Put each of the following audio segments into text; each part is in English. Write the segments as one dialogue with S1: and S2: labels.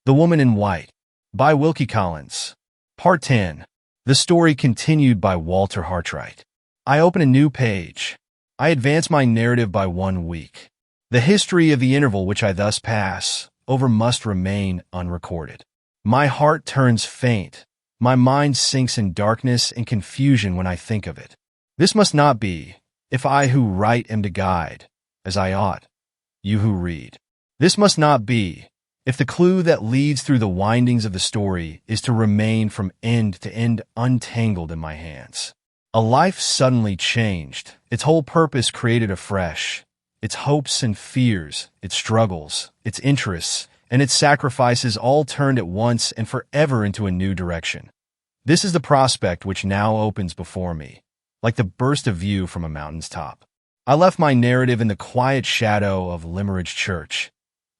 S1: The Woman in White, by Wilkie. Part 10. The story continued by Walter Hartright. I open a new page. I advance my narrative by 1 week. The history of the interval which I thus pass over must remain unrecorded. My heart turns faint. My mind sinks in darkness and confusion when I think of it. This must not be, if I who write am to guide, as I ought, you who read. This must not be, if the clue that leads through the windings of the story is to remain from end to end untangled in my hands. A life suddenly changed, its whole purpose created afresh, its hopes and fears, its struggles, its interests, and its sacrifices all turned at once and forever into a new direction. This is the prospect which now opens before me, like the burst of view from a mountain's top. I left my narrative in the quiet shadow of Limmeridge Church.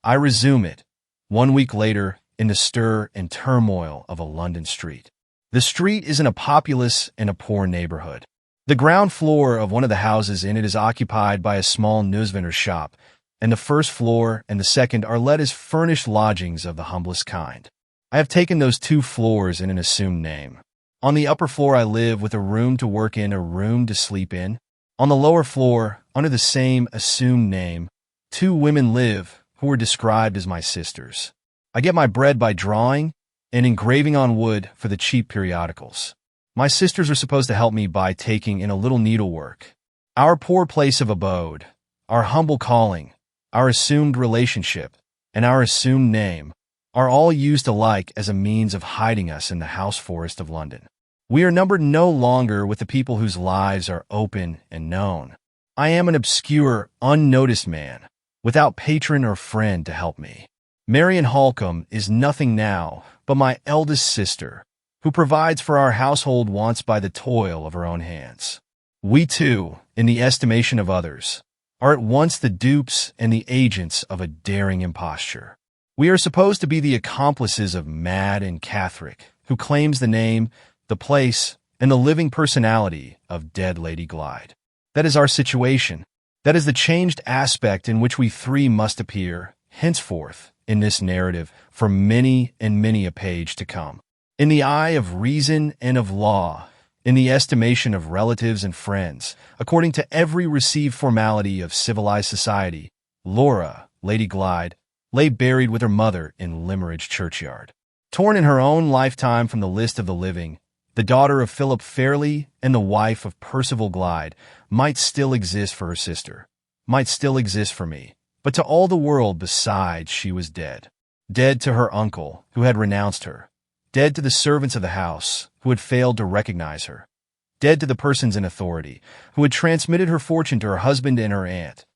S1: I resume it, 1 week later, in the stir and turmoil of a London street. The street is in a populous and a poor neighborhood. The ground floor of one of the houses in it is occupied by a small newsvendor's shop, and the first floor and the second are let as furnished lodgings of the humblest kind. I have taken those 2 floors in an assumed name. On the upper floor I live with a room to work in, a room to sleep in. On the lower floor, under the same assumed name, 2 women live who were described as my sisters. I get my bread by drawing and engraving on wood for the cheap periodicals. My sisters are supposed to help me by taking in a little needlework. Our poor place of abode, our humble calling, our assumed relationship, and our assumed name are all used alike as a means of hiding us in the house forest of London. We are numbered no longer with the people whose lives are open and known. I am an obscure, unnoticed man, without patron or friend to help me. Marian Holcomb is nothing now but my eldest sister, who provides for our household wants by the toil of her own hands. We too, in the estimation of others, are at once the dupes and the agents of a daring imposture. We are supposed to be the accomplices of Mad and Catherick, who claims the name, the place, and the living personality of dead Lady Glyde. That is our situation. That is the changed aspect in which we 3 must appear, henceforth, in this narrative, for many and many a page to come. In the eye of reason and of law, in the estimation of relatives and friends, according to every received formality of civilized society, Laura, Lady Glyde, lay buried with her mother in Limmeridge churchyard. Torn in her own lifetime from the list of the living, the daughter of Philip Fairley and the wife of Percival Glyde might still exist for her sister, might still exist for me, but to all the world besides she was dead. Dead to her uncle, who had renounced her. Dead to the servants of the house, who had failed to recognize her. Dead to the persons in authority, who had transmitted her fortune to her husband and her aunt.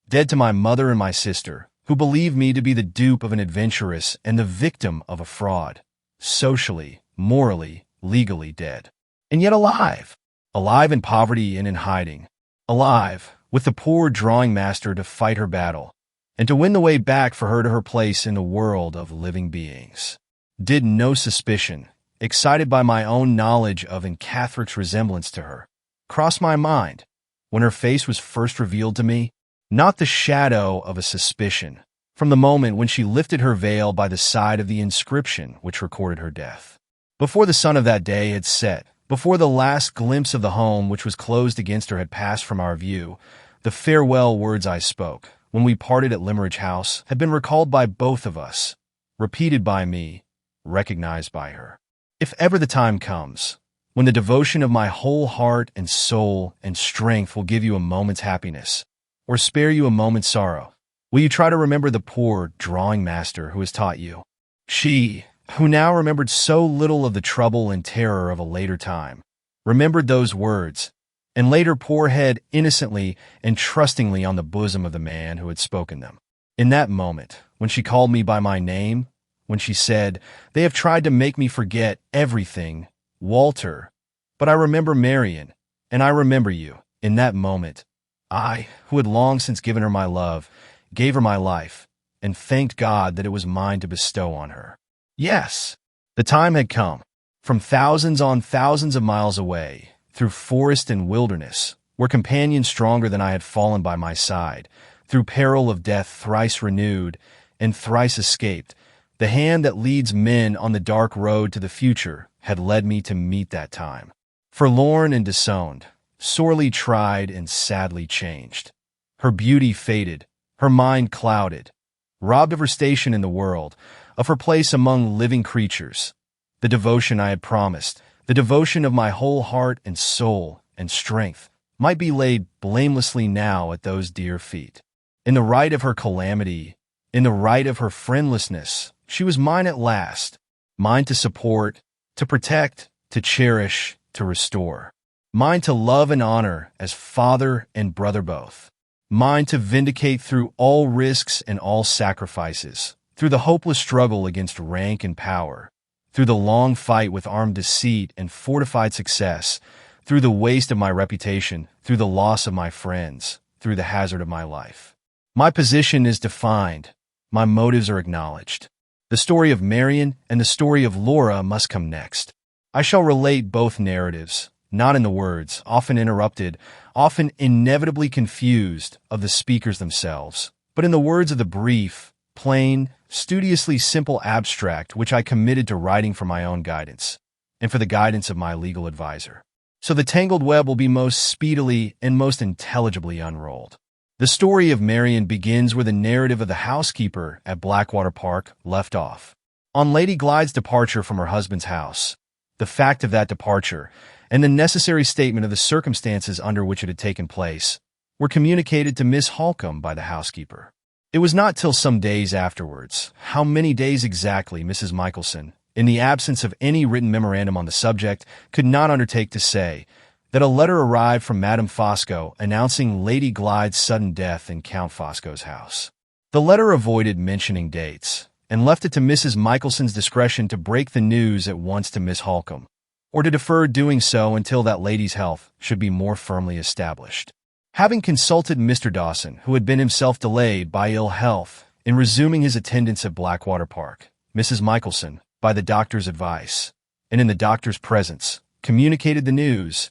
S1: Dead to my mother and my sister, who believed me to be the dupe of an adventuress and the victim of a fraud. Socially, morally, legally dead. And yet alive. Alive in poverty and in hiding. Alive, with the poor drawing master to fight her battle, and to win the way back for her to her place in the world of living beings. Did no suspicion, excited by my own knowledge of and Catherick's resemblance to her, cross my mind when her face was first revealed to me? Not the shadow of a suspicion, from the moment when she lifted her veil by the side of the inscription which recorded her death. Before the sun of that day had set, before the last glimpse of the home which was closed against her had passed from our view, the farewell words I spoke, when we parted at Limmeridge House, had been recalled by both of us, repeated by me, recognized by her. If ever the time comes, when the devotion of my whole heart and soul and strength will give you a moment's happiness, or spare you a moment's sorrow, will you try to remember the poor drawing master who has taught you? She, who now remembered so little of the trouble and terror of a later time, remembered those words, and laid her poor head innocently and trustingly on the bosom of the man who had spoken them. In that moment, when she called me by my name, when she said, "They have tried to make me forget everything, Walter, but I remember Marian, and I remember you," in that moment, I, who had long since given her my love, gave her my life, and thanked God that it was mine to bestow on her. Yes, the time had come. From thousands on thousands of miles away, through forest and wilderness, where companions stronger than I had fallen by my side, through peril of death thrice renewed and thrice escaped, The hand that leads men on the dark road to the future had led me to meet that time. Forlorn and disowned, sorely tried and sadly changed. Her beauty faded, her mind clouded, robbed of her station in the world, of her place among living creatures. The devotion I had promised, the devotion of my whole heart and soul and strength, might be laid blamelessly now at those dear feet. In the right of her calamity, in the right of her friendlessness, she was mine at last, mine to support, to protect, to cherish, to restore, mine to love and honor as father and brother both, mine to vindicate through all risks and all sacrifices, through the hopeless struggle against rank and power, through the long fight with armed deceit and fortified success, through the waste of my reputation, through the loss of my friends, through the hazard of my life. My position is defined. My motives are acknowledged. The story of Marion and the story of Laura must come next. I shall relate both narratives, not in the words, often interrupted, often inevitably confused, of the speakers themselves, but in the words of the brief, plain, studiously simple abstract which I committed to writing for my own guidance, and for the guidance of my legal advisor. So the tangled web will be most speedily and most intelligibly unrolled. The story of Marion begins where the narrative of the housekeeper at Blackwater Park left off. On Lady Glyde's departure from her husband's house, the fact of that departure, and the necessary statement of the circumstances under which it had taken place, were communicated to Miss Holcombe by the housekeeper. It was not till some days afterwards, how many days exactly Mrs. Michelson, in the absence of any written memorandum on the subject, could not undertake to say, that a letter arrived from Madame Fosco announcing Lady Glyde's sudden death in Count Fosco's house. The letter avoided mentioning dates, and left it to Mrs. Michelson's discretion to break the news at once to Miss Holcombe, or to defer doing so until that lady's health should be more firmly established. Having consulted Mr. Dawson, who had been himself delayed by ill health in resuming his attendance at Blackwater Park, Mrs. Michelson, by the doctor's advice, and in the doctor's presence, communicated the news,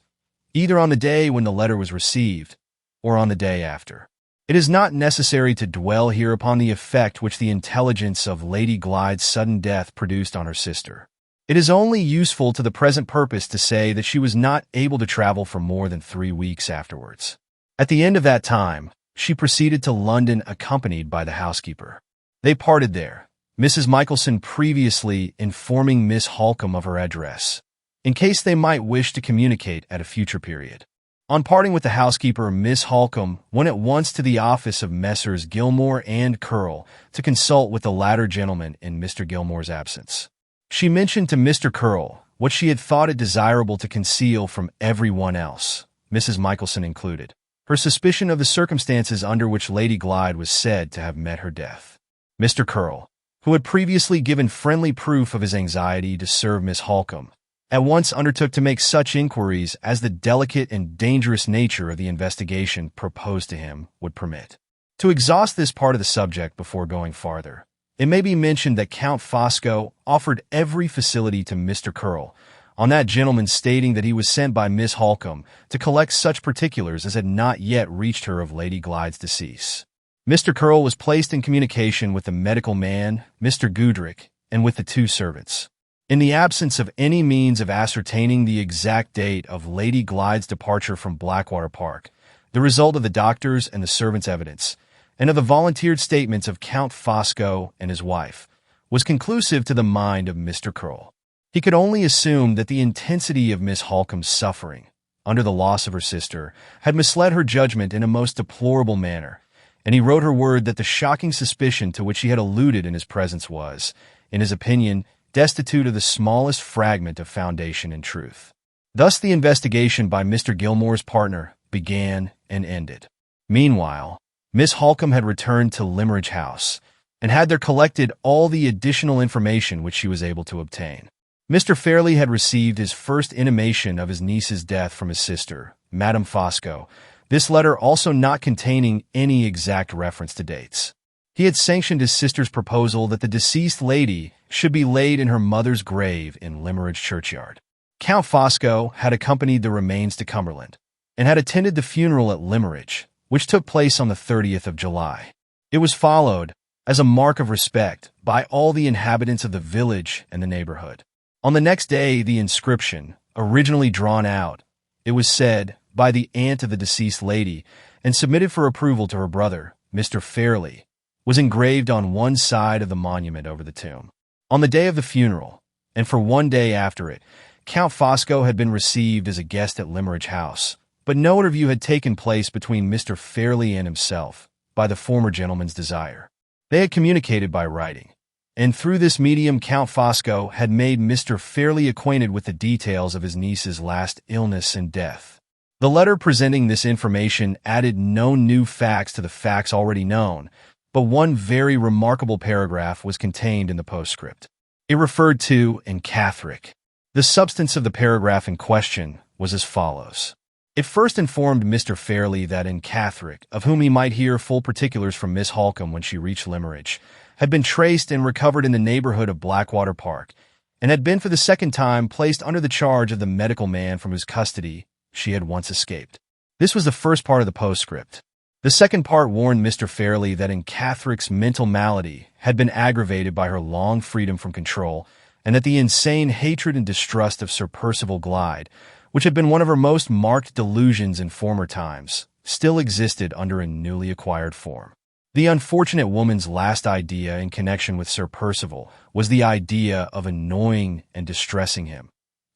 S1: either on the day when the letter was received, or on the day after. It is not necessary to dwell here upon the effect which the intelligence of Lady Glyde's sudden death produced on her sister. It is only useful to the present purpose to say that she was not able to travel for more than 3 weeks afterwards. At the end of that time, she proceeded to London accompanied by the housekeeper. They parted there, Mrs. Michelson previously informing Miss Holcombe of her address, in case they might wish to communicate at a future period. On parting with the housekeeper, Miss Holcombe went at once to the office of Messrs. Gilmore and Curl to consult with the latter gentleman in Mr. Gilmore's absence. She mentioned to Mr. Curl what she had thought it desirable to conceal from everyone else, Mrs. Michelson included, her suspicion of the circumstances under which Lady Glyde was said to have met her death. Mr. Curl, who had previously given friendly proof of his anxiety to serve Miss Holcombe, at once undertook to make such inquiries as the delicate and dangerous nature of the investigation proposed to him would permit. To exhaust this part of the subject before going farther, it may be mentioned that Count Fosco offered every facility to Mr. Curl, on that gentleman stating that he was sent by Miss Holcombe to collect such particulars as had not yet reached her of Lady Glyde's decease. Mr. Curl was placed in communication with the medical man, Mr. Goodrick, and with the 2 servants. In the absence of any means of ascertaining the exact date of Lady Glyde's departure from Blackwater Park, the result of the doctor's and the servants' evidence, and of the volunteered statements of Count Fosco and his wife, was conclusive to the mind of Mr. Curl. He could only assume that the intensity of Miss Holcombe's suffering, under the loss of her sister, had misled her judgment in a most deplorable manner, and he wrote her word that the shocking suspicion to which he had alluded in his presence was, in his opinion, destitute of the smallest fragment of foundation in truth. Thus the investigation by Mr. Gilmore's partner began and ended. Meanwhile, Miss Holcombe had returned to Limmeridge House, and had there collected all the additional information which she was able to obtain. Mr. Fairley had received his first intimation of his niece's death from his sister, Madame Fosco, this letter also not containing any exact reference to dates. He had sanctioned his sister's proposal that the deceased lady should be laid in her mother's grave in Limmeridge churchyard. Count Fosco had accompanied the remains to Cumberland, and had attended the funeral at Limmeridge, which took place on the 30th of July. It was followed, as a mark of respect by all the inhabitants of the village and the neighborhood. On the next day, the inscription, originally drawn out, it was said, by the aunt of the deceased lady and submitted for approval to her brother, Mr. Fairley, was engraved on one side of the monument over the tomb. On the day of the funeral, and for one day after it, Count Fosco had been received as a guest at Limmeridge House, but no interview had taken place between Mr. Fairley and himself, by the former gentleman's desire. They had communicated by writing, and through this medium Count Fosco had made Mr. Fairley acquainted with the details of his niece's last illness and death. The letter presenting this information added no new facts to the facts already known, but one very remarkable paragraph was contained in the postscript. It referred to enigmatic. The substance of the paragraph in question was as follows. It first informed Mr. Fairley that enigmatic, of whom he might hear full particulars from Miss Holcomb when she reached Limmeridge, had been traced and recovered in the neighborhood of Blackwater Park, and had been for the second time placed under the charge of the medical man from whose custody she had once escaped. This was the first part of the postscript. The second part warned Mr. Fairley that enigmatic's mental malady had been aggravated by her long freedom from control, and that the insane hatred and distrust of Sir Percival Glyde, which had been one of her most marked delusions in former times, still existed under a newly acquired form. The unfortunate woman's last idea in connection with Sir Percival was the idea of annoying and distressing him,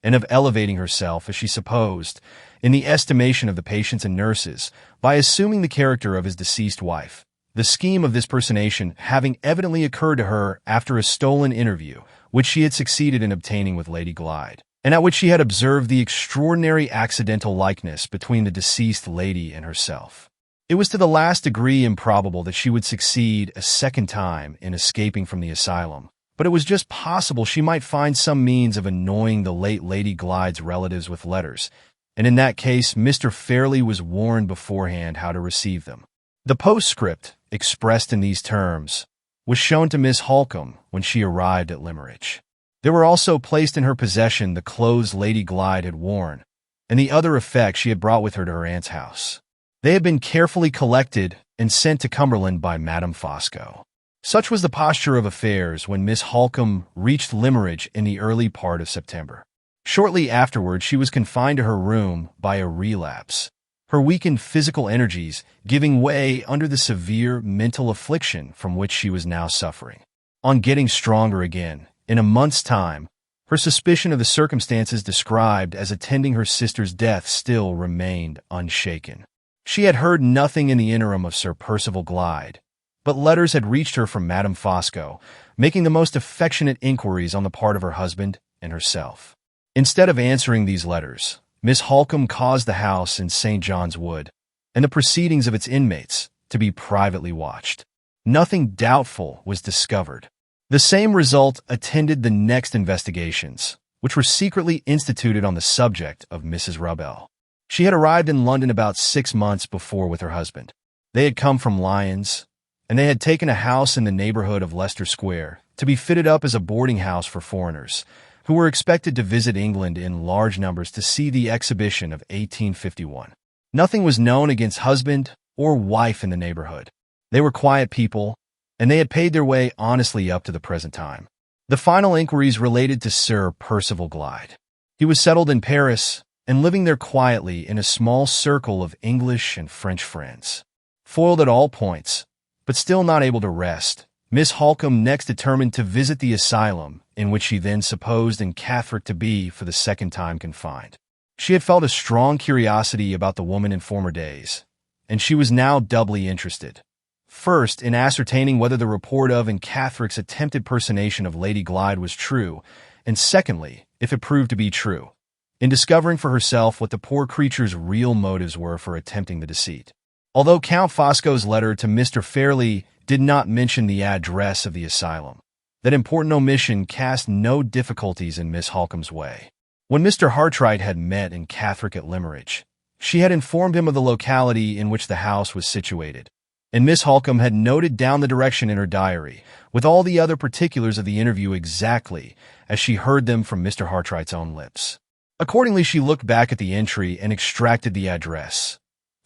S1: and of elevating herself, as she supposed, in the estimation of the patients and nurses, by assuming the character of his deceased wife, the scheme of this personation having evidently occurred to her after a stolen interview which she had succeeded in obtaining with Lady Glyde, and at which she had observed the extraordinary accidental likeness between the deceased lady and herself. It was to the last degree improbable that she would succeed a second time in escaping from the asylum, but it was just possible she might find some means of annoying the late Lady Glyde's relatives with letters, and in that case Mr. Fairley was warned beforehand how to receive them. The postscript, expressed in these terms, was shown to Miss Holcomb when she arrived at Limmeridge. There were also placed in her possession the clothes Lady Glyde had worn, and the other effects she had brought with her to her aunt's house. They had been carefully collected and sent to Cumberland by Madame Fosco. Such was the posture of affairs when Miss Holcomb reached Limmeridge in the early part of September. Shortly afterward, she was confined to her room by a relapse, her weakened physical energies giving way under the severe mental affliction from which she was now suffering. On getting stronger again, in a month's time, her suspicion of the circumstances described as attending her sister's death still remained unshaken. She had heard nothing in the interim of Sir Percival Glyde, but letters had reached her from Madame Fosco, making the most affectionate inquiries on the part of her husband and herself. Instead of answering these letters, Miss Holcomb caused the house in St. John's Wood, and the proceedings of its inmates, to be privately watched. Nothing doubtful was discovered. The same result attended the next investigations, which were secretly instituted on the subject of Mrs. Rubbell. She had arrived in London about 6 months before with her husband. They had come from Lyons, and they had taken a house in the neighborhood of Leicester Square to be fitted up as a boarding house for foreigners, who were expected to visit England in large numbers to see the exhibition of 1851. Nothing was known against husband or wife in the neighborhood. They were quiet people, and they had paid their way honestly up to the present time. The final inquiries related to Sir Percival Glyde. He was settled in Paris and living there quietly in a small circle of English and French friends. Foiled at all points, but still not able to rest, Miss Holcomb next determined to visit the asylum in which she then supposed enigmatic to be for the second time confined. She had felt a strong curiosity about the woman in former days, and she was now doubly interested. First, in ascertaining whether the report of enigmatic's attempted personation of Lady Glyde was true, and secondly, if it proved to be true, in discovering for herself what the poor creature's real motives were for attempting the deceit. Although Count Fosco's letter to Mr. Fairley did not mention the address of the asylum, that important omission cast no difficulties in Miss Holcomb's way. When Mr. Hartright had met enigmatic at Limmeridge, she had informed him of the locality in which the house was situated, and Miss Holcomb had noted down the direction in her diary, with all the other particulars of the interview exactly as she heard them from Mr. Hartright's own lips. Accordingly, she looked back at the entry and extracted the address,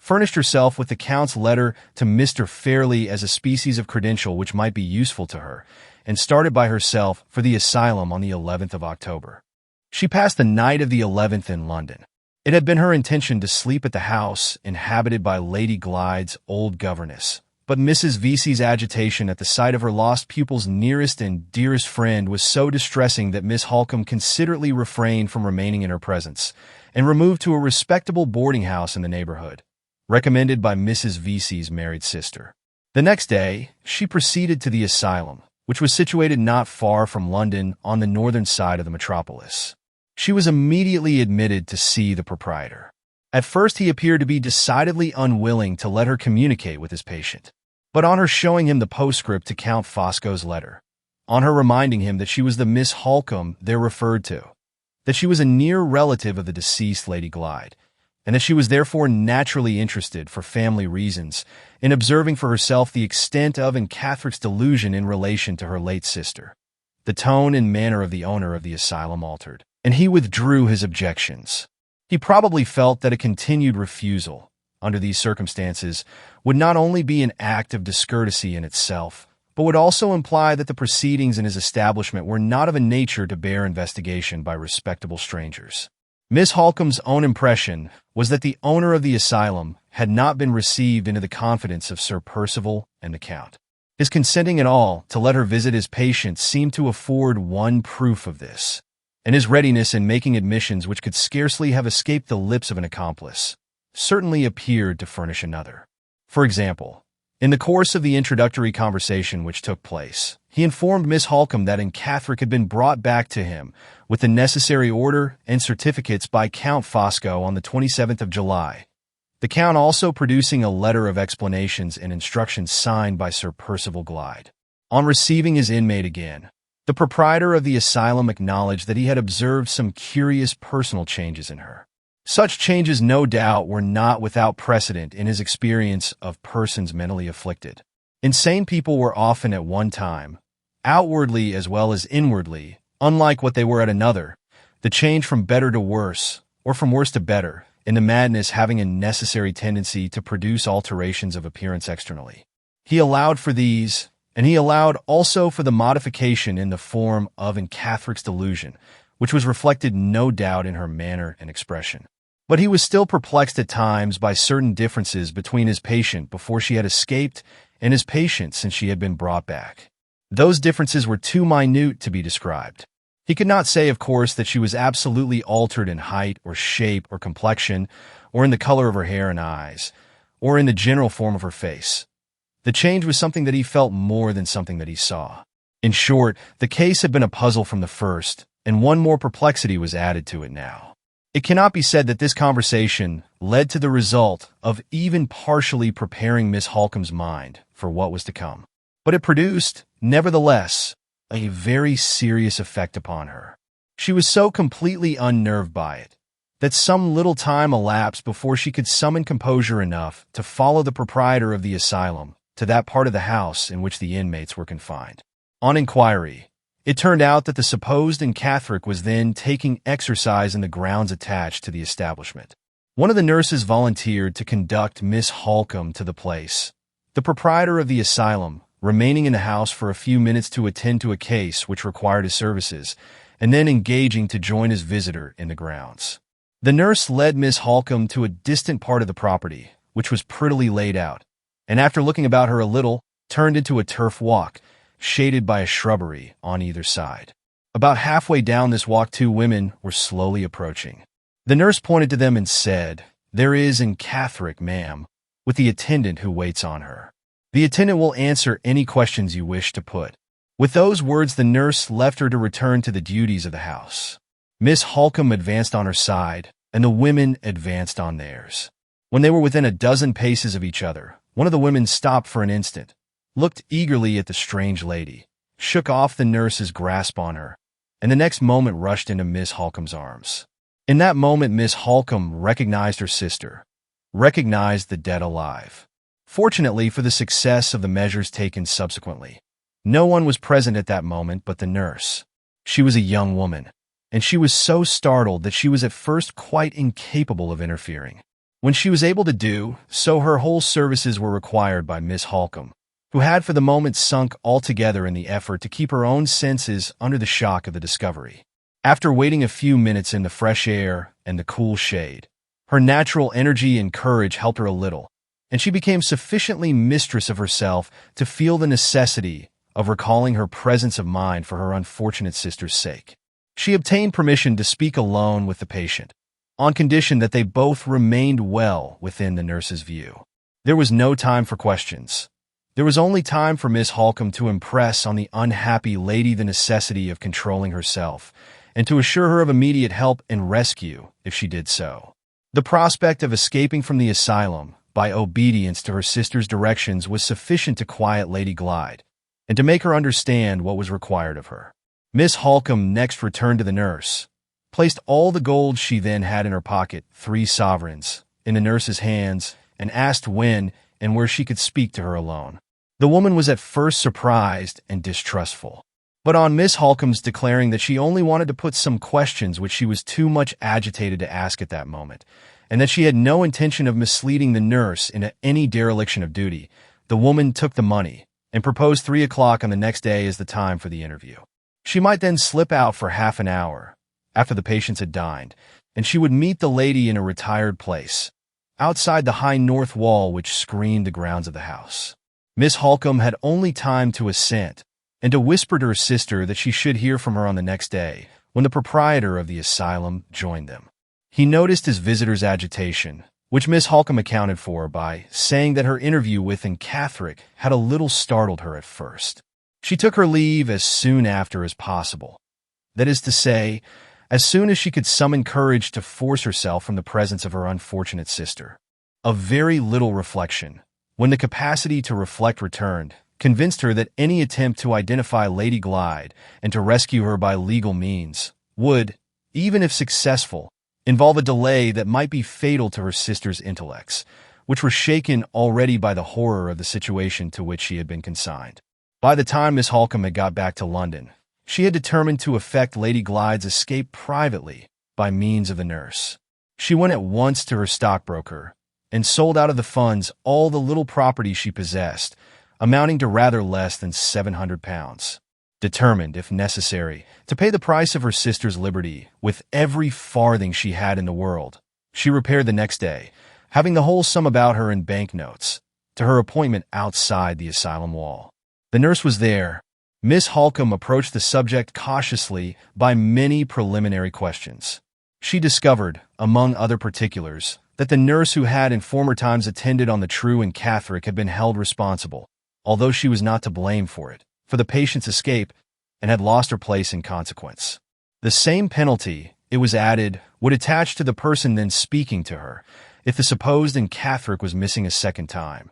S1: furnished herself with the Count's letter to Mr. Fairley as a species of credential which might be useful to her, and started by herself for the asylum on the 11th of October. She passed the night of the 11th in London. It had been her intention to sleep at the house inhabited by Lady Glyde's old governess, but Mrs. Vesey's agitation at the sight of her lost pupil's nearest and dearest friend was so distressing that Miss Holcombe considerately refrained from remaining in her presence, and removed to a respectable boarding house in the neighborhood, recommended by Mrs. Vesey's married sister. The next day, she proceeded to the asylum, which was situated not far from London on the northern side of the metropolis. She was immediately admitted to see the proprietor. At first he appeared to be decidedly unwilling to let her communicate with his patient, but on her showing him the postscript to Count Fosco's letter, on her reminding him that she was the Miss Holcombe there referred to, that she was a near relative of the deceased Lady Glyde, and that she was therefore naturally interested, for family reasons, in observing for herself the extent of Catherick's delusion in relation to her late sister, the tone and manner of the owner of the asylum altered, and he withdrew his objections. He probably felt that a continued refusal, under these circumstances, would not only be an act of discourtesy in itself, but would also imply that the proceedings in his establishment were not of a nature to bear investigation by respectable strangers. Miss Holcombe's own impression was that the owner of the asylum had not been received into the confidence of Sir Percival and the Count. His consenting at all to let her visit his patient seemed to afford one proof of this, and his readiness in making admissions which could scarcely have escaped the lips of an accomplice certainly appeared to furnish another. For example, in the course of the introductory conversation which took place, he informed Miss Holcombe that Catherick had been brought back to him with the necessary order and certificates by Count Fosco on the 27th of July, the Count also producing a letter of explanations and instructions signed by Sir Percival Glyde. On receiving his inmate again, the proprietor of the asylum acknowledged that he had observed some curious personal changes in her. Such changes, no doubt, were not without precedent in his experience of persons mentally afflicted. Insane people were often at one time, outwardly as well as inwardly, unlike what they were at another, the change from better to worse, or from worse to better, in the madness having a necessary tendency to produce alterations of appearance externally. He allowed for these, and he allowed also for the modification in the form of Catherick's delusion, which was reflected no doubt in her manner and expression. But he was still perplexed at times by certain differences between his patient before she had escaped and his patient since she had been brought back. Those differences were too minute to be described. He could not say, of course, that she was absolutely altered in height or shape or complexion, or in the color of her hair and eyes, or in the general form of her face. The change was something that he felt more than something that he saw. In short, the case had been a puzzle from the first, and one more perplexity was added to it now. It cannot be said that this conversation led to the result of even partially preparing Miss Holcombe's mind for what was to come, but it produced, nevertheless, a very serious effect upon her. She was so completely unnerved by it that some little time elapsed before she could summon composure enough to follow the proprietor of the asylum to that part of the house in which the inmates were confined. On inquiry, it turned out that the supposed Catherick was then taking exercise in the grounds attached to the establishment. One of the nurses volunteered to conduct Miss Holcombe to the place, the proprietor of the asylum remaining in the house for a few minutes to attend to a case which required his services, and then engaging to join his visitor in the grounds. The nurse led Miss Holcombe to a distant part of the property, which was prettily laid out, and after looking about her a little, turned into a turf walk, shaded by a shrubbery on either side. About halfway down this walk 2 women were slowly approaching. The nurse pointed to them and said, "There is Catherick, ma'am, with the attendant who waits on her. The attendant will answer any questions you wish to put." With those words, the nurse left her to return to the duties of the house. Miss Holcombe advanced on her side, and the women advanced on theirs. When they were within a dozen paces of each other, one of the women stopped for an instant, looked eagerly at the strange lady, shook off the nurse's grasp on her, and the next moment rushed into Miss Holcombe's arms. In that moment, Miss Holcombe recognized her sister, recognized the dead alive. Fortunately for the success of the measures taken subsequently, no one was present at that moment but the nurse. She was a young woman, and she was so startled that she was at first quite incapable of interfering. When she was able to do so, her whole services were required by Miss Holcomb, who had for the moment sunk altogether in the effort to keep her own senses under the shock of the discovery. After waiting a few minutes in the fresh air and the cool shade, her natural energy and courage helped her a little, and she became sufficiently mistress of herself to feel the necessity of recalling her presence of mind for her unfortunate sister's sake. She obtained permission to speak alone with the patient, on condition that they both remained well within the nurse's view. There was no time for questions. There was only time for Miss Holcomb to impress on the unhappy lady the necessity of controlling herself, and to assure her of immediate help and rescue if she did so. The prospect of escaping from the asylum by obedience to her sister's directions was sufficient to quiet Lady Glyde, and to make her understand what was required of her. Miss Holcomb next returned to the nurse, placed all the gold she then had in her pocket, 3 sovereigns, in the nurse's hands, and asked when and where she could speak to her alone. The woman was at first surprised and distrustful, but on Miss Holcomb's declaring that she only wanted to put some questions which she was too much agitated to ask at that moment, and that she had no intention of misleading the nurse into any dereliction of duty, the woman took the money and proposed 3 o'clock on the next day as the time for the interview. She might then slip out for half an hour, after the patients had dined, and she would meet the lady in a retired place, outside the high north wall which screened the grounds of the house. Miss Holcomb had only time to assent, and to whisper to her sister that she should hear from her on the next day, when the proprietor of the asylum joined them. He noticed his visitor's agitation, which Miss Holcomb accounted for by saying that her interview with Catherick had a little startled her at first. She took her leave as soon after as possible. That is to say, as soon as she could summon courage to force herself from the presence of her unfortunate sister. A very little reflection, when the capacity to reflect returned, convinced her that any attempt to identify Lady Glyde and to rescue her by legal means would, even if successful, involve a delay that might be fatal to her sister's intellects, which were shaken already by the horror of the situation to which she had been consigned. By the time Miss Holcomb had got back to London, she had determined to effect Lady Glyde's escape privately by means of the nurse. She went at once to her stockbroker and sold out of the funds all the little property she possessed, amounting to rather less than £700. Determined, if necessary, to pay the price of her sister's liberty with every farthing she had in the world, she repaired the next day, having the whole sum about her in banknotes, to her appointment outside the asylum wall. The nurse was there. Miss Holcomb approached the subject cautiously by many preliminary questions. She discovered, among other particulars, that the nurse who had in former times attended on the true Catherick had been held responsible, although she was not to blame for it, for the patient's escape, and had lost her place in consequence. The same penalty, it was added, would attach to the person then speaking to her, if the supposed Catherick was missing a second time.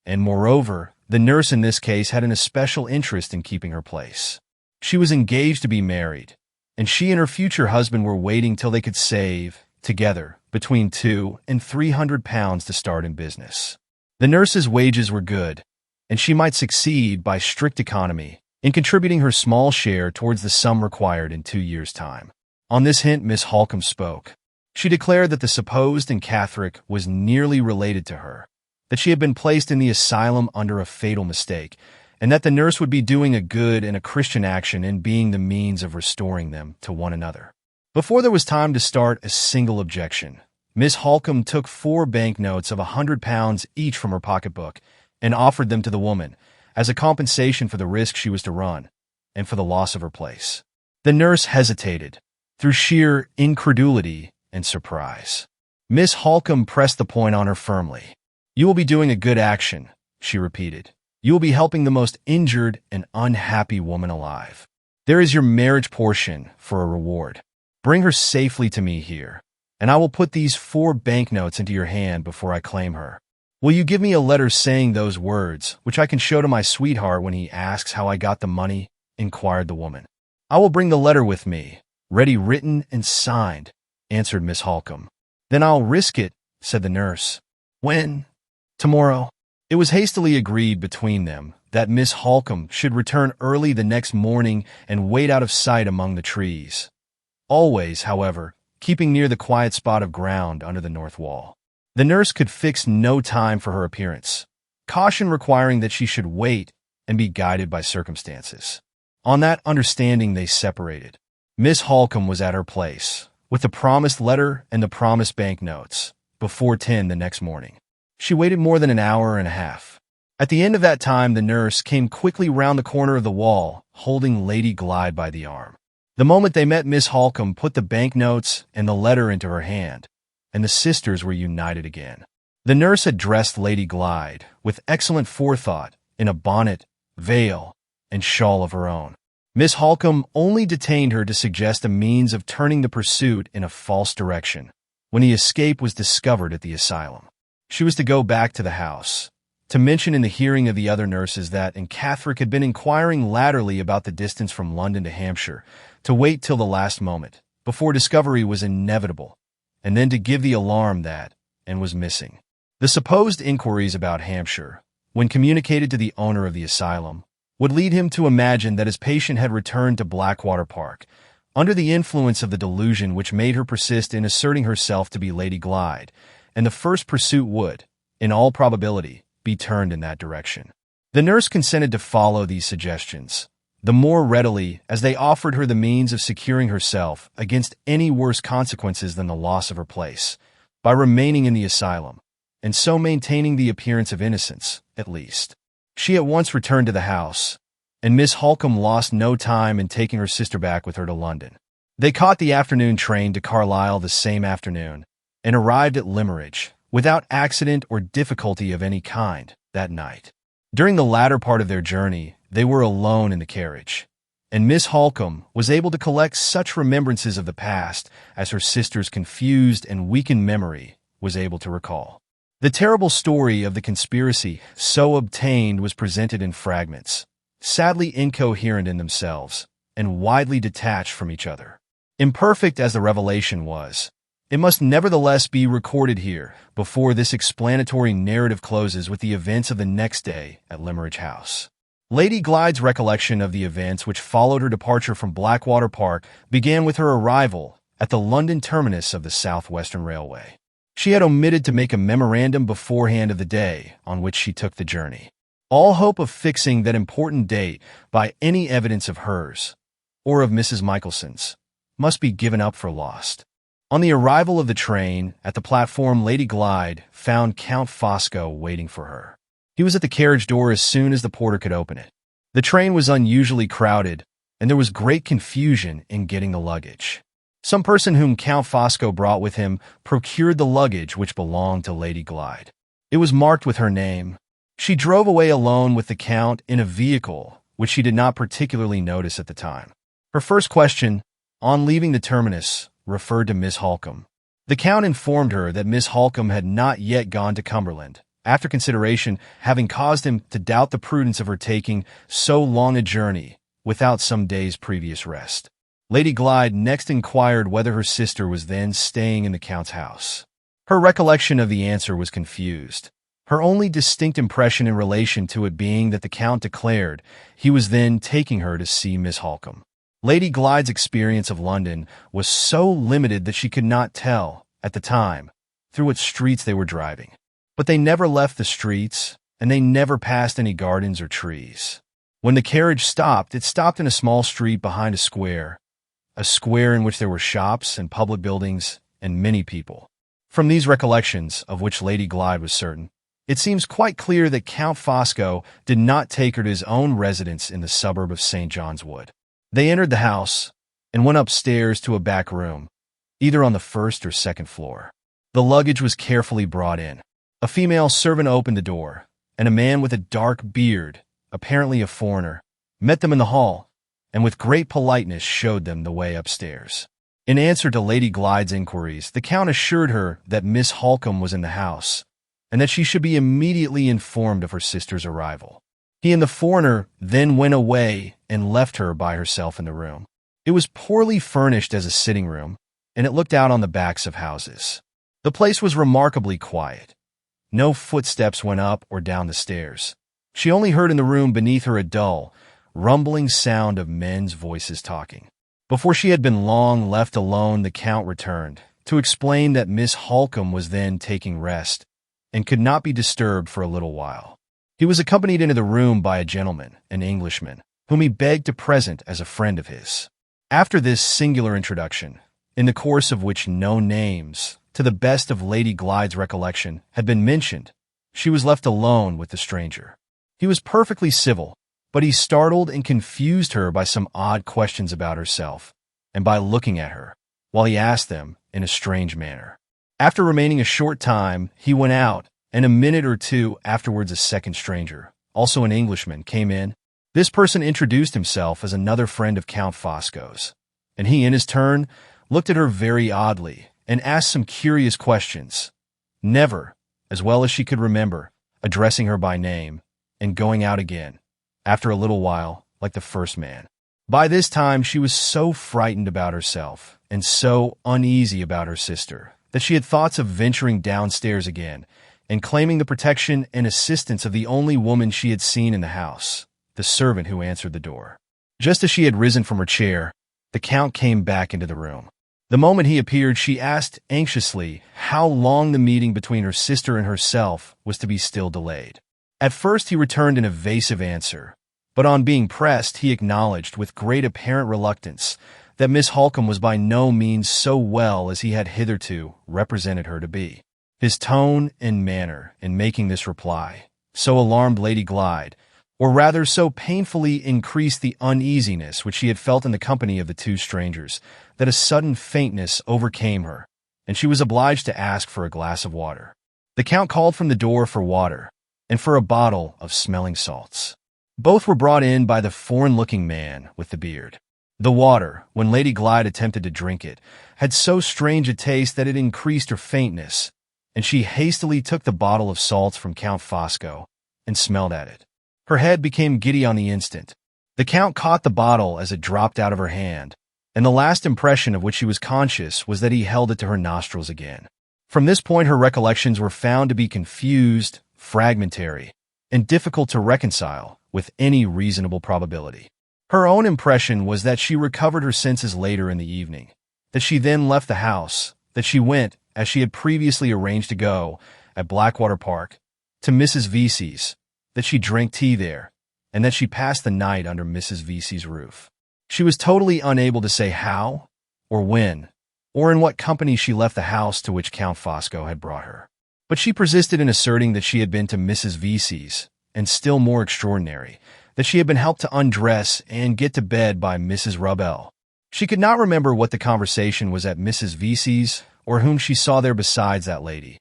S1: And moreover, the nurse in this case had an especial interest in keeping her place. She was engaged to be married, and she and her future husband were waiting till they could save, together, between £200 and £300 to start in business. The nurse's wages were good, and she might succeed by strict economy in contributing her small share towards the sum required in 2 years' time. On this hint Miss Holcomb spoke. She declared that the supposed Catherick was nearly related to her, that she had been placed in the asylum under a fatal mistake, and that the nurse would be doing a good and a Christian action in being the means of restoring them to one another. Before there was time to start a single objection, Miss Holcomb took 4 banknotes of £100 each from her pocketbook and offered them to the woman, as a compensation for the risk she was to run, and for the loss of her place. The nurse hesitated, through sheer incredulity and surprise. Miss Holcomb pressed the point on her firmly. "You will be doing a good action," she repeated. "You will be helping the most injured and unhappy woman alive. There is your marriage portion for a reward. Bring her safely to me here, and I will put these 4 banknotes into your hand before I claim her. Will you give me a letter saying those words, which I can show to my sweetheart when he asks how I got the money?" inquired the woman. "I will bring the letter with me, ready written and signed," answered Miss Holcomb. "Then I'll risk it," said the nurse. "When?" "Tomorrow." It was hastily agreed between them that Miss Holcomb should return early the next morning and wait out of sight among the trees, always, however, keeping near the quiet spot of ground under the north wall. The nurse could fix no time for her appearance, caution requiring that she should wait and be guided by circumstances. On that understanding, they separated. Miss Holcomb was at her place, with the promised letter and the promised banknotes, before 10 the next morning. She waited more than an hour and a half. At the end of that time, the nurse came quickly round the corner of the wall, holding Lady Glyde by the arm. The moment they met, Miss Holcomb put the banknotes and the letter into her hand, and the sisters were united again. The nurse had dressed Lady Glyde, with excellent forethought, in a bonnet, veil, and shawl of her own. Miss Holcomb only detained her to suggest a means of turning the pursuit in a false direction, when the escape was discovered at the asylum. She was to go back to the house, to mention in the hearing of the other nurses that Catherine had been inquiring latterly about the distance from London to Hampshire, to wait till the last moment, before discovery was inevitable, and then to give the alarm that and was missing. The supposed inquiries about Hampshire, when communicated to the owner of the asylum, would lead him to imagine that his patient had returned to Blackwater Park, under the influence of the delusion which made her persist in asserting herself to be Lady Glyde, and the first pursuit would, in all probability, be turned in that direction. The nurse consented to follow these suggestions, the more readily as they offered her the means of securing herself against any worse consequences than the loss of her place, by remaining in the asylum, and so maintaining the appearance of innocence, at least. She at once returned to the house, and Miss Holcomb lost no time in taking her sister back with her to London. They caught the afternoon train to Carlisle the same afternoon, and arrived at Limmeridge, without accident or difficulty of any kind, that night. During the latter part of their journey, they were alone in the carriage, and Miss Holcomb was able to collect such remembrances of the past as her sister's confused and weakened memory was able to recall. The terrible story of the conspiracy so obtained was presented in fragments, sadly incoherent in themselves, and widely detached from each other. Imperfect as the revelation was, it must nevertheless be recorded here before this explanatory narrative closes with the events of the next day at Limmeridge House. Lady Glyde's recollection of the events which followed her departure from Blackwater Park began with her arrival at the London terminus of the South Western Railway. She had omitted to make a memorandum beforehand of the day on which she took the journey. All hope of fixing that important date by any evidence of hers, or of Mrs. Michelson's, must be given up for lost. On the arrival of the train, at the platform, Lady Glyde found Count Fosco waiting for her. He was at the carriage door as soon as the porter could open it. The train was unusually crowded, and there was great confusion in getting the luggage. Some person whom Count Fosco brought with him procured the luggage which belonged to Lady Glyde. It was marked with her name. She drove away alone with the Count in a vehicle which she did not particularly notice at the time. Her first question, on leaving the terminus, referred to Miss Holcomb. The Count informed her that Miss Holcomb had not yet gone to Cumberland, after consideration having caused him to doubt the prudence of her taking so long a journey without some days' previous rest. Lady Glyde next inquired whether her sister was then staying in the Count's house. Her recollection of the answer was confused, her only distinct impression in relation to it being that the Count declared he was then taking her to see Miss Holcomb. Lady Glyde's experience of London was so limited that she could not tell, at the time, through what streets they were driving. But they never left the streets, and they never passed any gardens or trees. When the carriage stopped, it stopped in a small street behind a square in which there were shops and public buildings and many people. From these recollections, of which Lady Glyde was certain, it seems quite clear that Count Fosco did not take her to his own residence in the suburb of St. John's Wood. They entered the house and went upstairs to a back room, either on the first or second floor. The luggage was carefully brought in. A female servant opened the door, and a man with a dark beard, apparently a foreigner, met them in the hall, and with great politeness showed them the way upstairs. In answer to Lady Glyde's inquiries, the Count assured her that Miss Holcomb was in the house, and that she should be immediately informed of her sister's arrival. He and the foreigner then went away and left her by herself in the room. It was poorly furnished as a sitting room, and it looked out on the backs of houses. The place was remarkably quiet. No footsteps went up or down the stairs. She only heard in the room beneath her a dull, rumbling sound of men's voices talking. Before she had been long left alone, the Count returned, to explain that Miss Holcomb was then taking rest and could not be disturbed for a little while. He was accompanied into the room by a gentleman, an Englishman, whom he begged to present as a friend of his. After this singular introduction, in the course of which no names, to the best of Lady Glyde's recollection, had been mentioned, she was left alone with the stranger. He was perfectly civil, but he startled and confused her by some odd questions about herself, and by looking at her, while he asked them in a strange manner. After remaining a short time, he went out, and a minute or two afterwards a second stranger, also an Englishman, came in. This person introduced himself as another friend of Count Fosco's, and he, in his turn, looked at her very oddly and asked some curious questions, never, as well as she could remember, addressing her by name, and going out again, after a little while, like the first man. By this time she was so frightened about herself, and so uneasy about her sister, that she had thoughts of venturing downstairs again, and claiming the protection and assistance of the only woman she had seen in the house, the servant who answered the door. Just as she had risen from her chair, the Count came back into the room. The moment he appeared, she asked anxiously how long the meeting between her sister and herself was to be still delayed. At first he returned an evasive answer, but on being pressed, he acknowledged with great apparent reluctance that Miss Holcomb was by no means so well as he had hitherto represented her to be. His tone and manner in making this reply so alarmed Lady Glyde, or rather so painfully increased the uneasiness which she had felt in the company of the two strangers, that a sudden faintness overcame her, and she was obliged to ask for a glass of water. The Count called from the door for water, and for a bottle of smelling salts. Both were brought in by the foreign-looking man with the beard. The water, when Lady Glyde attempted to drink it, had so strange a taste that it increased her faintness, and she hastily took the bottle of salts from Count Fosco and smelled at it. Her head became giddy on the instant. The Count caught the bottle as it dropped out of her hand, and the last impression of which she was conscious was that he held it to her nostrils again. From this point her recollections were found to be confused, fragmentary, and difficult to reconcile with any reasonable probability. Her own impression was that she recovered her senses later in the evening, that she then left the house, that she went, as she had previously arranged to go, at Blackwater Park, to Mrs. Vesey's, that she drank tea there, and that she passed the night under Mrs. Vesey's roof. She was totally unable to say how, or when, or in what company she left the house to which Count Fosco had brought her. But she persisted in asserting that she had been to Mrs. Vesey's, and still more extraordinary, that she had been helped to undress and get to bed by Mrs. Rubbell. She could not remember what the conversation was at Mrs. Vesey's, or whom she saw there besides that lady,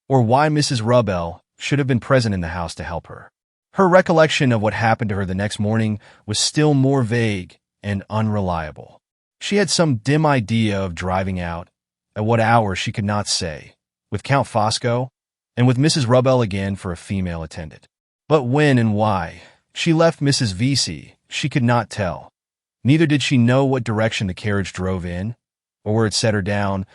S1: or why Mrs. Rubbell should have been present in the house to help her. Her recollection of what happened to her the next morning was still more vague and unreliable. She had some dim idea of driving out, at what hour she could not say, with Count Fosco, and with Mrs. Rubbell again for a female attendant. But when and why she left Mrs. Vesey, she could not tell. Neither did she know what direction the carriage drove in, or where it set her down,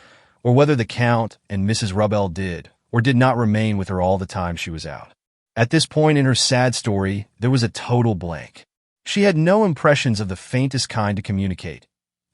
S1: or whether the Count and Mrs. Rubbell did or did not remain with her all the time she was out. At this point in her sad story, there was a total blank. She had no impressions of the faintest kind to communicate,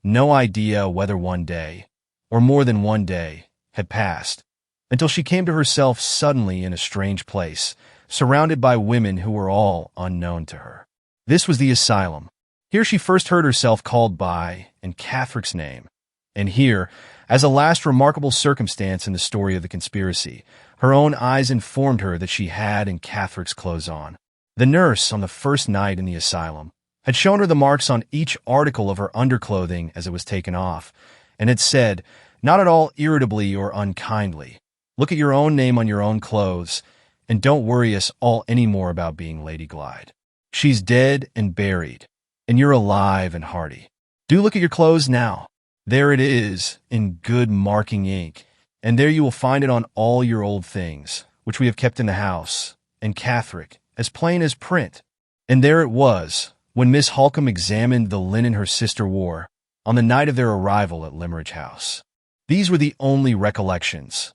S1: no idea whether one day, or more than one day, had passed, until she came to herself suddenly in a strange place, surrounded by women who were all unknown to her. This was the asylum. Here she first heard herself called by and Catherick's name, and here, as a last remarkable circumstance in the story of the conspiracy, her own eyes informed her that she had and Catherick's clothes on. The nurse, on the first night in the asylum, had shown her the marks on each article of her underclothing as it was taken off, and had said, not at all irritably or unkindly, "Look at your own name on your own clothes, and don't worry us all any more about being Lady Glyde. She's dead and buried, and you're alive and hearty. Do look at your clothes now. There it is, in good marking ink, and there you will find it on all your old things, which we have kept in the house, and Catherick, as plain as print. And there it was, when Miss Holcomb examined the linen her sister wore, on the night of their arrival at Limmeridge House. These were the only recollections,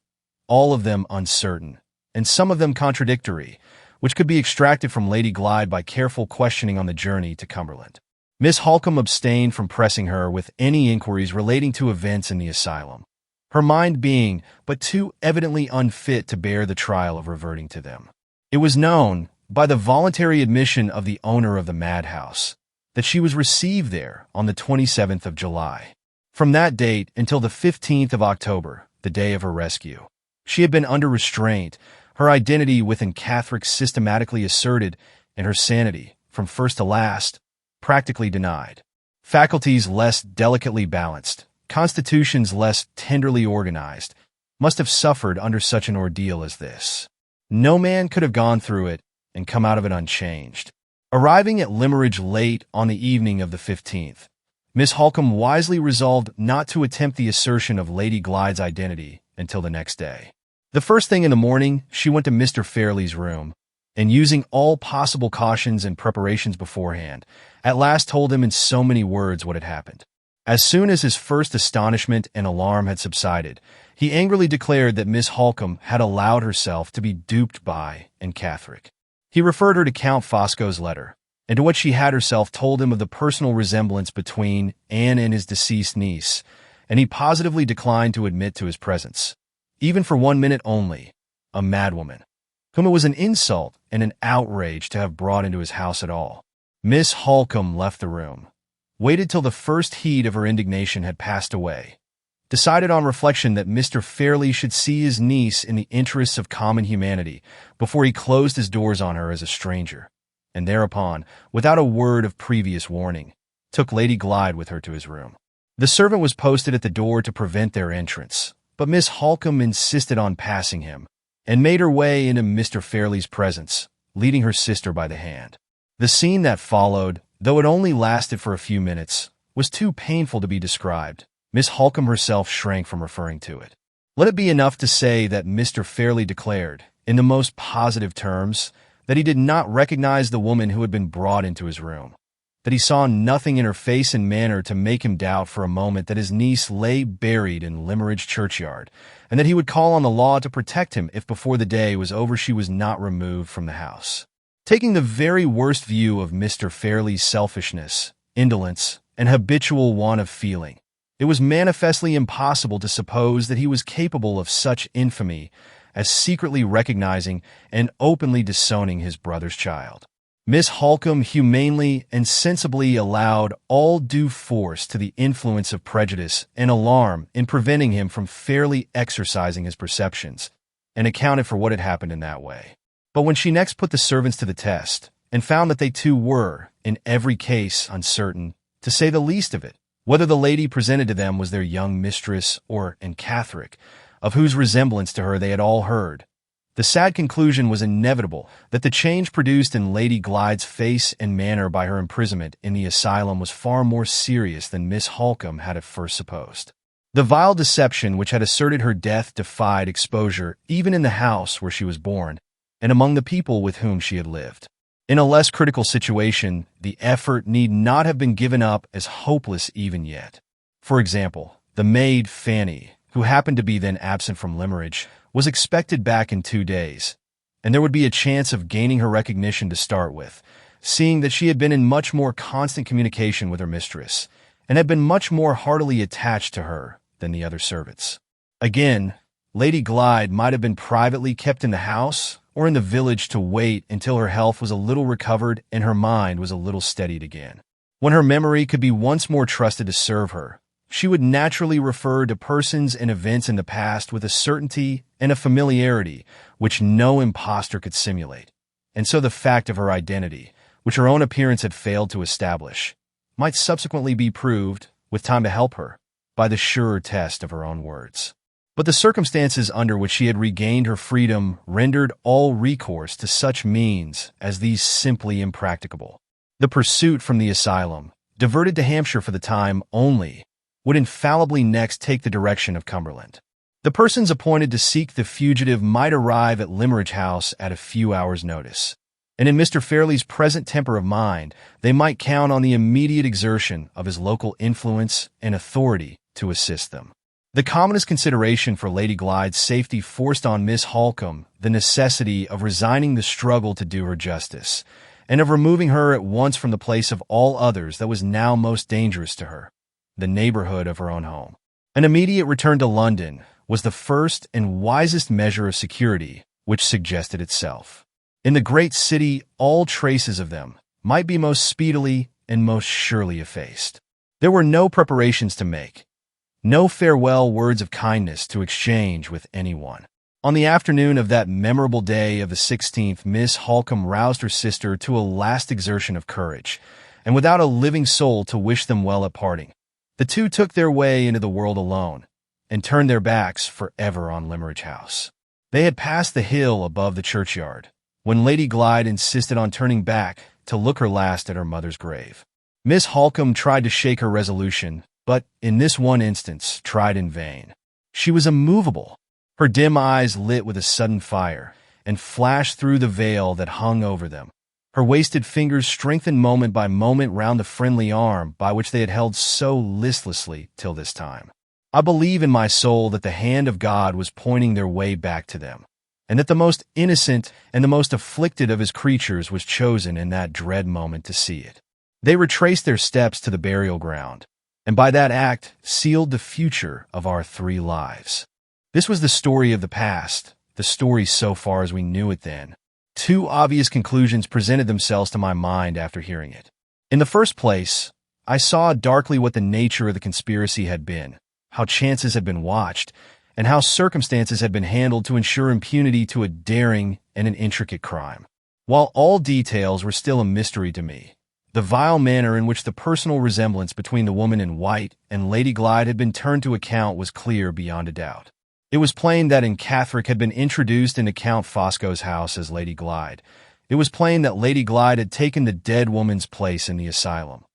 S1: all of them uncertain, and some of them contradictory, which could be extracted from Lady Glyde by careful questioning on the journey to Cumberland. Miss Holcomb abstained from pressing her with any inquiries relating to events in the asylum, her mind being but too evidently unfit to bear the trial of reverting to them. It was known, by the voluntary admission of the owner of the madhouse, that she was received there on the 27th of July. From that date until the 15th of October, the day of her rescue, she had been under restraint, her identity within Catholics systematically asserted, and her sanity, from first to last, practically denied. Faculties less delicately balanced, constitutions less tenderly organized, must have suffered under such an ordeal as this. No man could have gone through it and come out of it unchanged. Arriving at Limeridge late on the evening of the 15th, Miss Holcomb wisely resolved not to attempt the assertion of Lady Glyde's identity until the next day. The first thing in the morning, she went to Mr. Fairley's room, and using all possible cautions and preparations beforehand, at last told him in so many words what had happened. As soon as his first astonishment and alarm had subsided, he angrily declared that Miss Holcomb had allowed herself to be duped by and Catholic. He referred her to Count Fosco's letter, and to what she had herself told him of the personal resemblance between Anne and his deceased niece, and he positively declined to admit to his presence, even for 1 minute only, a madwoman, whom it was an insult and an outrage to have brought into his house at all. Miss Holcomb left the room, waited till the first heat of her indignation had passed away, decided on reflection that Mr. Fairley should see his niece in the interests of common humanity before he closed his doors on her as a stranger, and thereupon, without a word of previous warning, took Lady Glyde with her to his room. The servant was posted at the door to prevent their entrance, but Miss Holcomb insisted on passing him, and made her way into Mr. Fairley's presence, leading her sister by the hand. The scene that followed, though it only lasted for a few minutes, was too painful to be described. Miss Holcomb herself shrank from referring to it. Let it be enough to say that Mr. Fairley declared, in the most positive terms, that he did not recognize the woman who had been brought into his room, that he saw nothing in her face and manner to make him doubt for a moment that his niece lay buried in Limeridge churchyard, and that he would call on the law to protect him if before the day was over she was not removed from the house. Taking the very worst view of Mr. Fairley's selfishness, indolence, and habitual want of feeling, it was manifestly impossible to suppose that he was capable of such infamy as secretly recognizing and openly disowning his brother's child. Miss Holcomb humanely and sensibly allowed all due force to the influence of prejudice and alarm in preventing him from fairly exercising his perceptions, and accounted for what had happened in that way. But when she next put the servants to the test, and found that they too were, in every case, uncertain, to say the least of it, whether the lady presented to them was their young mistress or an Catholic, of whose resemblance to her they had all heard, the sad conclusion was inevitable that the change produced in Lady Glyde's face and manner by her imprisonment in the asylum was far more serious than Miss Holcomb had at first supposed. The vile deception which had asserted her death defied exposure even in the house where she was born and among the people with whom she had lived. In a less critical situation, the effort need not have been given up as hopeless even yet. For example, the maid Fanny, who happened to be then absent from Limeridge, was expected back in 2 days, and there would be a chance of gaining her recognition to start with, seeing that she had been in much more constant communication with her mistress, and had been much more heartily attached to her than the other servants. Again, Lady Glyde might have been privately kept in the house or in the village to wait until her health was a little recovered and her mind was a little steadied again. When her memory could be once more trusted to serve her, she would naturally refer to persons and events in the past with a certainty and a familiarity which no impostor could simulate, and so the fact of her identity, which her own appearance had failed to establish, might subsequently be proved, with time to help her, by the surer test of her own words. But the circumstances under which she had regained her freedom rendered all recourse to such means as these simply impracticable. The pursuit from the asylum, diverted to Hampshire for the time only, would infallibly next take the direction of Cumberland. The persons appointed to seek the fugitive might arrive at Limeridge House at a few hours' notice, and in Mr. Fairley's present temper of mind, they might count on the immediate exertion of his local influence and authority to assist them. The commonest consideration for Lady Glyde's safety forced on Miss Holcomb the necessity of resigning the struggle to do her justice, and of removing her at once from the place of all others that was now most dangerous to her, the neighborhood of her own home. An immediate return to London was the first and wisest measure of security which suggested itself. In the great city, all traces of them might be most speedily and most surely effaced. There were no preparations to make, no farewell words of kindness to exchange with anyone. On the afternoon of that memorable day of the 16th, Miss Holcombe roused her sister to a last exertion of courage, and without a living soul to wish them well at parting, the two took their way into the world alone, and turned their backs forever on Limmeridge House. They had passed the hill above the churchyard, when Lady Glyde insisted on turning back to look her last at her mother's grave. Miss Holcombe tried to shake her resolution, but in this one instance tried in vain. She was immovable, her dim eyes lit with a sudden fire, and flashed through the veil that hung over them. Her wasted fingers strengthened moment by moment round the friendly arm by which they had held so listlessly till this time. I believe in my soul that the hand of God was pointing their way back to them, and that the most innocent and the most afflicted of his creatures was chosen in that dread moment to see it. They retraced their steps to the burial ground, and by that act sealed the future of our 3 lives. This was the story of the past, the story so far as we knew it then. 2 obvious conclusions presented themselves to my mind after hearing it. In the first place, I saw darkly what the nature of the conspiracy had been, how chances had been watched, and how circumstances had been handled to ensure impunity to a daring and an intricate crime. While all details were still a mystery to me, the vile manner in which the personal resemblance between the woman in white and Lady Glyde had been turned to account was clear beyond a doubt. It was plain that Catherine had been introduced into Count Fosco's house as Lady Glyde. It was plain that Lady Glyde had taken the dead woman's place in the asylum,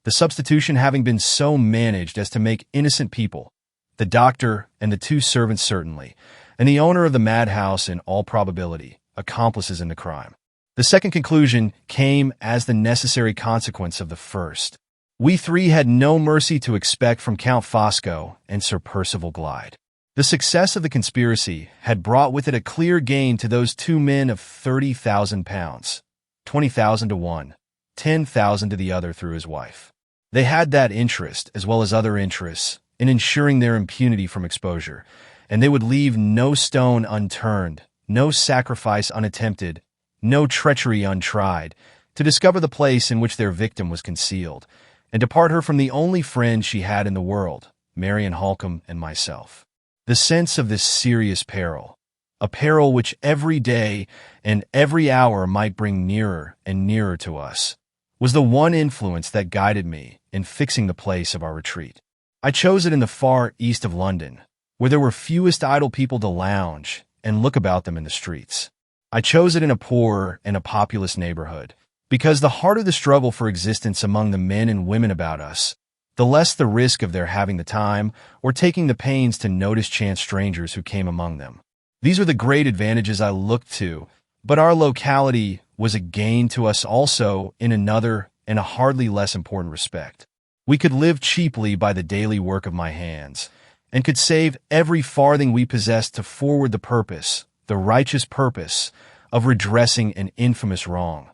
S1: the substitution having been so managed as to make innocent people, the doctor and the 2 servants certainly, and the owner of the madhouse in all probability, accomplices in the crime. The second conclusion came as the necessary consequence of the first. We 3 had no mercy to expect from Count Fosco and Sir Percival Glyde. The success of the conspiracy had brought with it a clear gain to those 2 men of £30,000, 20,000 to one, 10,000 to the other through his wife. They had that interest, as well as other interests, in ensuring their impunity from exposure, and they would leave no stone unturned, no sacrifice unattempted, no treachery untried, to discover the place in which their victim was concealed, and to part her from the only friend she had in the world, Marian Holcombe and myself. The sense of this serious peril, a peril which every day and every hour might bring nearer and nearer to us, was the one influence that guided me in fixing the place of our retreat. I chose it in the far east of London, where there were fewest idle people to lounge and look about them in the streets. I chose it in a poor and a populous neighborhood, because the harder the struggle for existence among the men and women about us, the less the risk of their having the time or taking the pains to notice chance strangers who came among them. These were the great advantages I looked to, but our locality was a gain to us also in another and a hardly less important respect. We could live cheaply by the daily work of my hands, and could save every farthing we possessed to forward the purpose, the righteous purpose, of redressing an infamous wrong,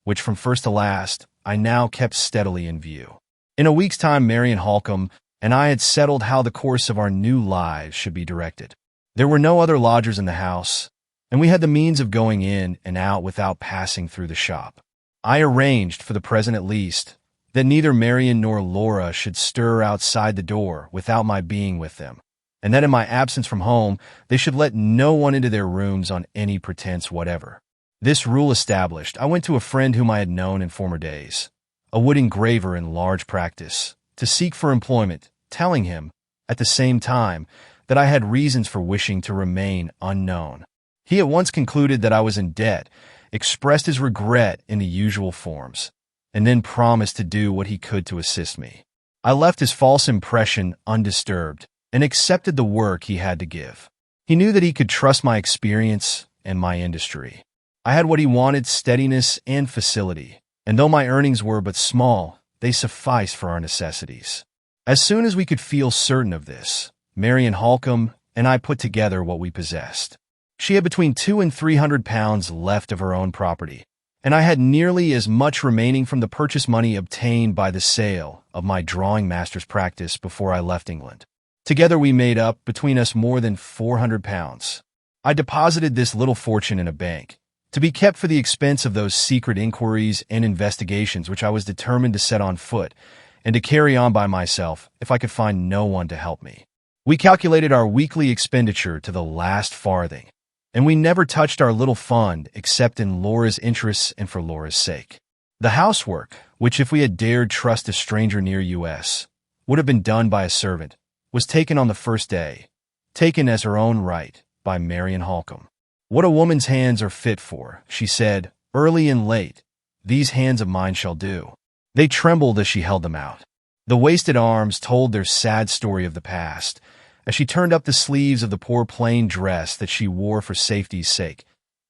S1: which from first to last I now kept steadily in view. In a week's time, Marian Holcombe and I had settled how the course of our new lives should be directed. There were no other lodgers in the house, and we had the means of going in and out without passing through the shop. I arranged, for the present at least, that neither Marian nor Laura should stir outside the door without my being with them, and that in my absence from home they should let no one into their rooms on any pretense whatever. This rule established, I went to a friend whom I had known in former days, a wood engraver in large practice, to seek for employment, telling him, at the same time, that I had reasons for wishing to remain unknown. He at once concluded that I was in debt, expressed his regret in the usual forms, and then promised to do what he could to assist me. I left his false impression undisturbed and accepted the work he had to give. He knew that he could trust my experience and my industry. I had what he wanted, steadiness and facility, and though my earnings were but small, they sufficed for our necessities. As soon as we could feel certain of this, Marian Holcombe and I put together what we possessed. She had between £200 and £300 left of her own property, and I had nearly as much remaining from the purchase money obtained by the sale of my drawing master's practice before I left England. Together we made up, between us, more than 400 pounds. I deposited this little fortune in a bank, to be kept for the expense of those secret inquiries and investigations which I was determined to set on foot, and to carry on by myself if I could find no one to help me. We calculated our weekly expenditure to the last farthing, and we never touched our little fund except in Laura's interests and for Laura's sake. The housework, which if we had dared trust a stranger near us, would have been done by a servant, was taken on the first day, taken as her own right, by Marian Holcomb. "What a woman's hands are fit for," she said, early and late, "these hands of mine shall do." They trembled as she held them out. The wasted arms told their sad story of the past, as she turned up the sleeves of the poor plain dress that she wore for safety's sake,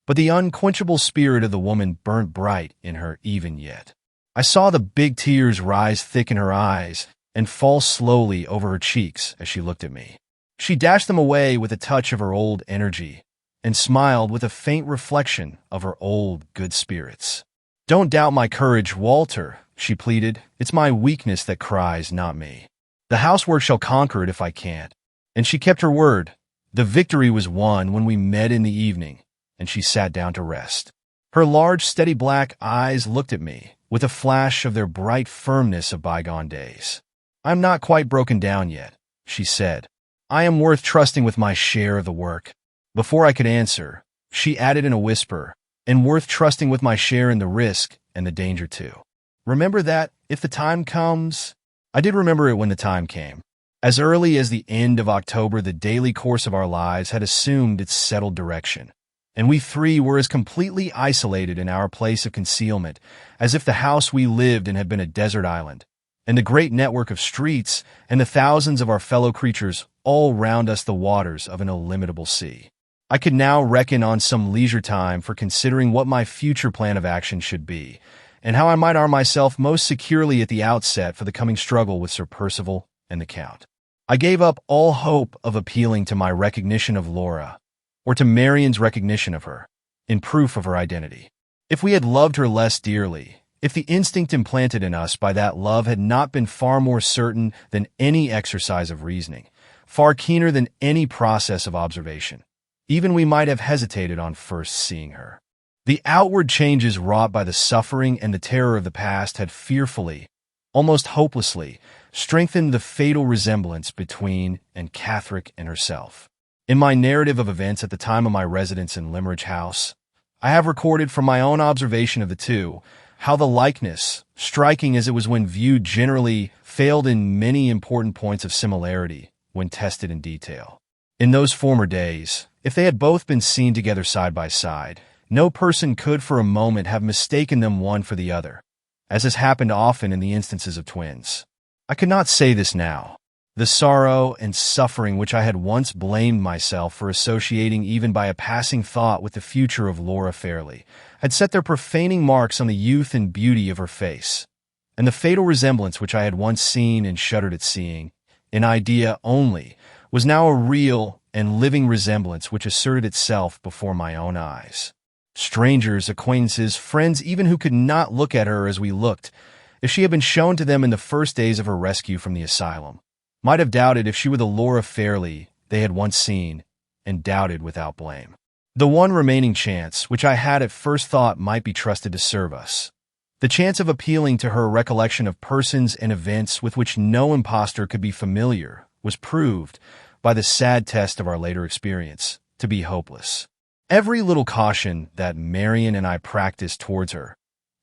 S1: but the unquenchable spirit of the woman burnt bright in her even yet. I saw the big tears rise thick in her eyes and fall slowly over her cheeks as she looked at me. She dashed them away with a touch of her old energy, and smiled with a faint reflection of her old good spirits. "Don't doubt my courage, Walter," she pleaded. "It's my weakness that cries, not me. The housework shall conquer it if I can't." And she kept her word. The victory was won when we met in the evening, and she sat down to rest. Her large, steady black eyes looked at me, with a flash of their bright firmness of bygone days. "I'm not quite broken down yet," she said. "I am worth trusting with my share of the work." Before I could answer, she added in a whisper, "And worth trusting with my share in the risk and the danger too. Remember that, if the time comes—" I did remember it when the time came. As early as the end of October, the daily course of our lives had assumed its settled direction, and we three were as completely isolated in our place of concealment as if the house we lived in had been a desert island, and the great network of streets and the thousands of our fellow creatures all round us the waters of an illimitable sea. I could now reckon on some leisure time for considering what my future plan of action should be, and how I might arm myself most securely at the outset for the coming struggle with Sir Percival and the Count. I gave up all hope of appealing to my recognition of Laura, or to Marian's recognition of her, in proof of her identity. If we had loved her less dearly, if the instinct implanted in us by that love had not been far more certain than any exercise of reasoning, far keener than any process of observation, even we might have hesitated on first seeing her. The outward changes wrought by the suffering and the terror of the past had fearfully, almost hopelessly, strengthened the fatal resemblance between Catherine and herself. In my narrative of events at the time of my residence in Limmeridge House, I have recorded from my own observation of the two how the likeness, striking as it was when viewed generally, failed in many important points of similarity when tested in detail. In those former days, if they had both been seen together side by side, no person could for a moment have mistaken them one for the other, as has happened often in the instances of twins. I could not say this now. The sorrow and suffering which I had once blamed myself for associating even by a passing thought with the future of Laura Fairley had set their profaning marks on the youth and beauty of her face, and the fatal resemblance which I had once seen and shuddered at seeing, in idea only, was now a real and living resemblance which asserted itself before my own eyes. Strangers, acquaintances, friends even who could not look at her as we looked, if she had been shown to them in the first days of her rescue from the asylum, might have doubted if she were the Laura Fairley they had once seen, and doubted without blame. The one remaining chance, which I had at first thought might be trusted to serve us, the chance of appealing to her recollection of persons and events with which no impostor could be familiar, was proved, by the sad test of our later experience, to be hopeless. Every little caution that Marian and I practiced towards her,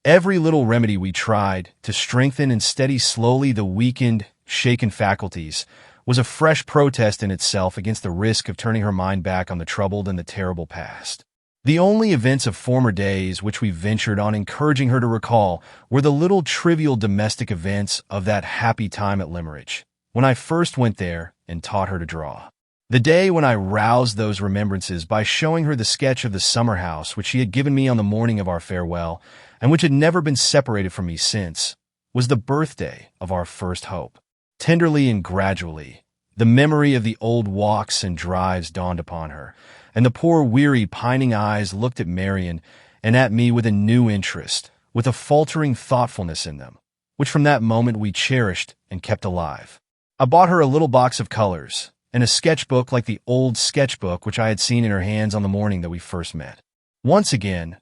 S1: every little remedy we tried to strengthen and steady slowly the weakened, shaken faculties, was a fresh protest in itself against the risk of turning her mind back on the troubled and the terrible past. The only events of former days which we ventured on encouraging her to recall were the little trivial domestic events of that happy time at Limmeridge, when I first went there and taught her to draw. The day when I roused those remembrances by showing her the sketch of the summer house which she had given me on the morning of our farewell, and which had never been separated from me since, was the birthday of our first hope. Tenderly and gradually, the memory of the old walks and drives dawned upon her, and the poor weary pining eyes looked at Marian and at me with a new interest, with a faltering thoughtfulness in them, which from that moment we cherished and kept alive. I bought her a little box of colors and a sketchbook like the old sketchbook which I had seen in her hands on the morning that we first met. Once again,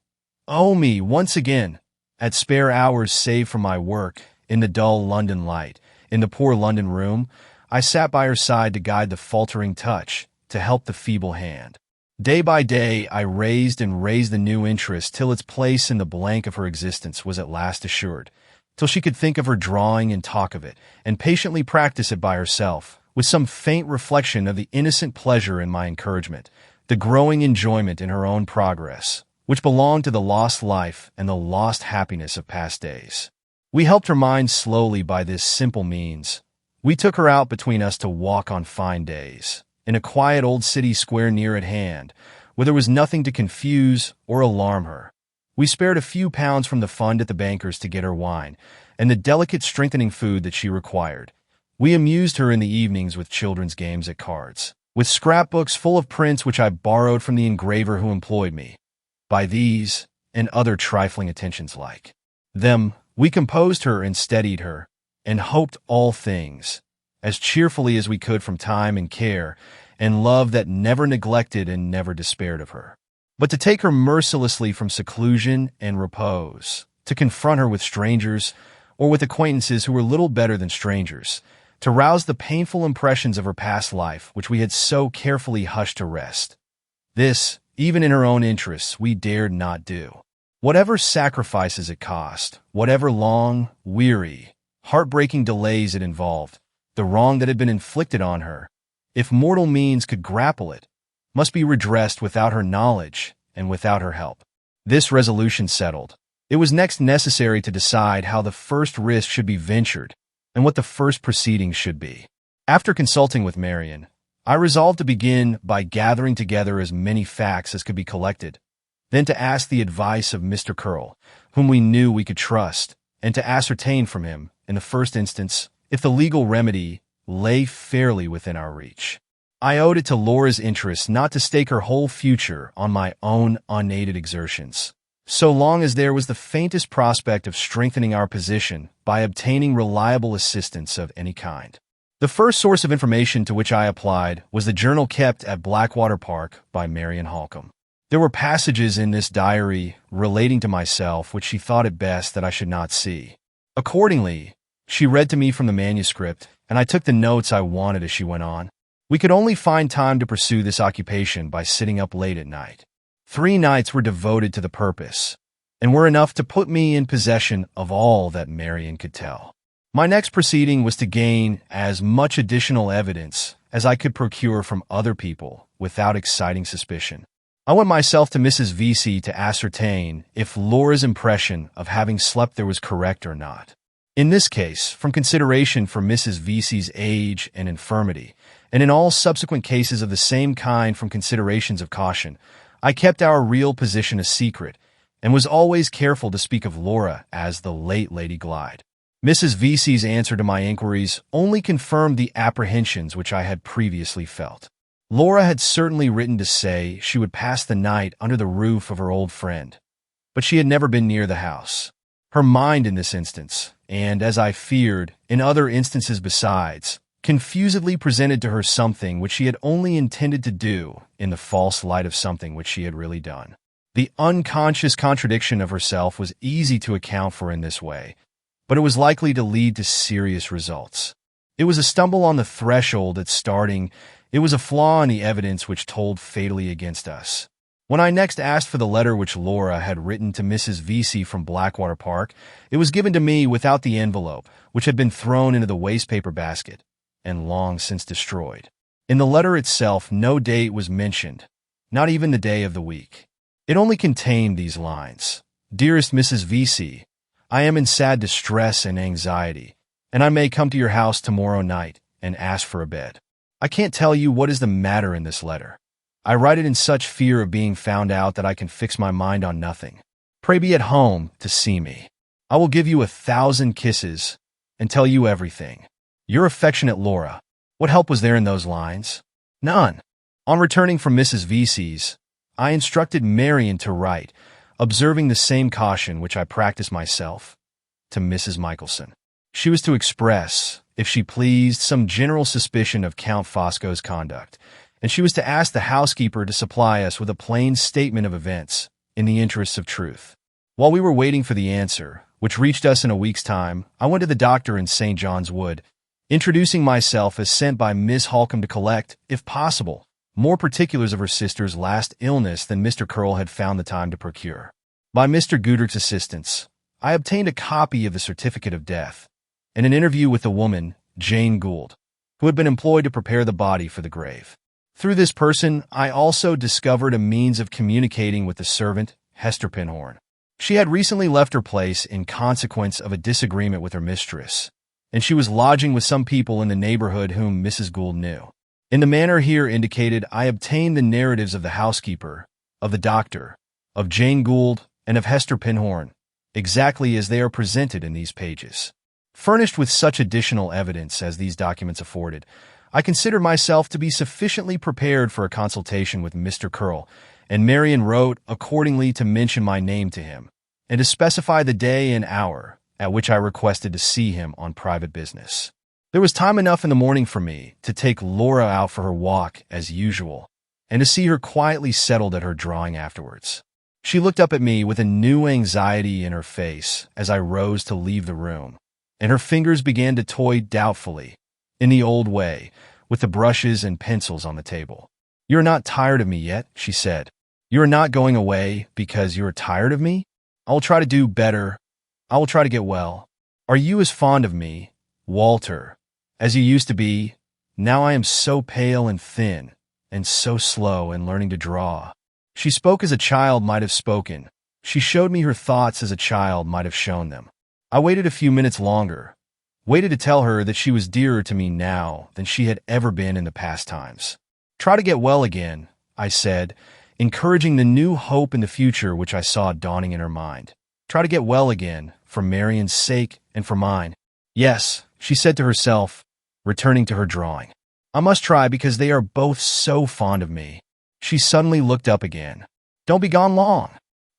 S1: once again, at spare hours saved from my work, in the dull London light, in the poor London room, I sat by her side to guide the faltering touch, to help the feeble hand. Day by day, I raised and raised the new interest till its place in the blank of her existence was at last assured, till she could think of her drawing and talk of it, and patiently practice it by herself, with some faint reflection of the innocent pleasure in my encouragement, the growing enjoyment in her own progress, which belonged to the lost life and the lost happiness of past days. We helped her mind slowly by this simple means. We took her out between us to walk on fine days, in a quiet old city square near at hand, where there was nothing to confuse or alarm her. We spared a few pounds from the fund at the banker's to get her wine, and the delicate strengthening food that she required. We amused her in the evenings with children's games at cards, with scrapbooks full of prints which I borrowed from the engraver who employed me. By these, and other trifling attentions like them, we composed her and steadied her, and hoped all things, as cheerfully as we could from time and care, and love that never neglected and never despaired of her. But to take her mercilessly from seclusion and repose, to confront her with strangers, or with acquaintances who were little better than strangers, to rouse the painful impressions of her past life which we had so carefully hushed to rest. This, even in her own interests, we dared not do. Whatever sacrifices it cost, whatever long, weary, heartbreaking delays it involved, the wrong that had been inflicted on her, if mortal means could grapple it, must be redressed without her knowledge and without her help. This resolution settled, it was next necessary to decide how the first risk should be ventured and what the first proceedings should be. After consulting with Marian, I resolved to begin by gathering together as many facts as could be collected, then to ask the advice of Mr. Curl, whom we knew we could trust, and to ascertain from him, in the first instance, if the legal remedy lay fairly within our reach. I owed it to Laura's interest not to stake her whole future on my own unaided exertions, so long as there was the faintest prospect of strengthening our position by obtaining reliable assistance of any kind. The first source of information to which I applied was the journal kept at Blackwater Park by Marian Halcombe. There were passages in this diary relating to myself which she thought it best that I should not see. Accordingly, she read to me from the manuscript, and I took the notes I wanted as she went on. We could only find time to pursue this occupation by sitting up late at night. 3 nights were devoted to the purpose, and were enough to put me in possession of all that Marian could tell. My next proceeding was to gain as much additional evidence as I could procure from other people without exciting suspicion. I went myself to Mrs. Vesey to ascertain if Laura's impression of having slept there was correct or not. In this case, from consideration for Mrs. Vesey's age and infirmity, and in all subsequent cases of the same kind from considerations of caution, I kept our real position a secret, and was always careful to speak of Laura as the late Lady Glyde. Mrs. Vesey's answer to my inquiries only confirmed the apprehensions which I had previously felt. Laura had certainly written to say she would pass the night under the roof of her old friend, but she had never been near the house. Her mind in this instance, and as I feared, in other instances besides, confusedly presented to her something which she had only intended to do in the false light of something which she had really done. The unconscious contradiction of herself was easy to account for in this way, but it was likely to lead to serious results. It was a stumble on the threshold at starting. It was a flaw in the evidence which told fatally against us. When I next asked for the letter which Laura had written to Mrs. Vesey from Blackwater Park, it was given to me without the envelope, which had been thrown into the wastepaper basket, and long since destroyed. In the letter itself, no date was mentioned, not even the day of the week. It only contained these lines: "Dearest Mrs. Vesey, I am in sad distress and anxiety, and I may come to your house tomorrow night and ask for a bed. I can't tell you what is the matter in this letter. I write it in such fear of being found out that I can fix my mind on nothing. Pray be at home to see me. I will give you 1,000 kisses and tell you everything. Your affectionate Laura." What help was there in those lines? None. On returning from Mrs. Vesey's, I instructed Marian to write, observing the same caution which I practiced myself, to Mrs. Michelson. She was to express, if she pleased, some general suspicion of Count Fosco's conduct, and she was to ask the housekeeper to supply us with a plain statement of events in the interests of truth. While we were waiting for the answer, which reached us in a week's time, I went to the doctor in St. John's Wood, introducing myself as sent by Miss Holcomb to collect, if possible, more particulars of her sister's last illness than Mr. Curl had found the time to procure. By Mr. Goodrich's assistance, I obtained a copy of the certificate of death and an interview with the woman, Jane Gould, who had been employed to prepare the body for the grave. Through this person, I also discovered a means of communicating with the servant, Hester Pinhorn. She had recently left her place in consequence of a disagreement with her mistress, and she was lodging with some people in the neighborhood whom Mrs. Gould knew. In the manner here indicated, I obtained the narratives of the housekeeper, of the doctor, of Jane Gould, and of Hester Pinhorn, exactly as they are presented in these pages. Furnished with such additional evidence as these documents afforded, I considered myself to be sufficiently prepared for a consultation with Mr. Curl, and Marian wrote accordingly to mention my name to him, and to specify the day and hour at which I requested to see him on private business. There was time enough in the morning for me to take Laura out for her walk as usual, and to see her quietly settled at her drawing afterwards. She looked up at me with a new anxiety in her face as I rose to leave the room, and her fingers began to toy doubtfully, in the old way, with the brushes and pencils on the table. "You are not tired of me yet," she said. "You are not going away because you are tired of me? I will try to do better. I will try to get well. Are you as fond of me, Walter, as you used to be? Now I am so pale and thin, and so slow in learning to draw." She spoke as a child might have spoken. She showed me her thoughts as a child might have shown them. I waited a few minutes longer, waited to tell her that she was dearer to me now than she had ever been in the past times. "Try to get well again," I said, encouraging the new hope in the future which I saw dawning in her mind. "Try to get well again, for Marian's sake and for mine." "Yes," she said to herself, returning to her drawing. "I must try because they are both so fond of me." She suddenly looked up again. "Don't be gone long.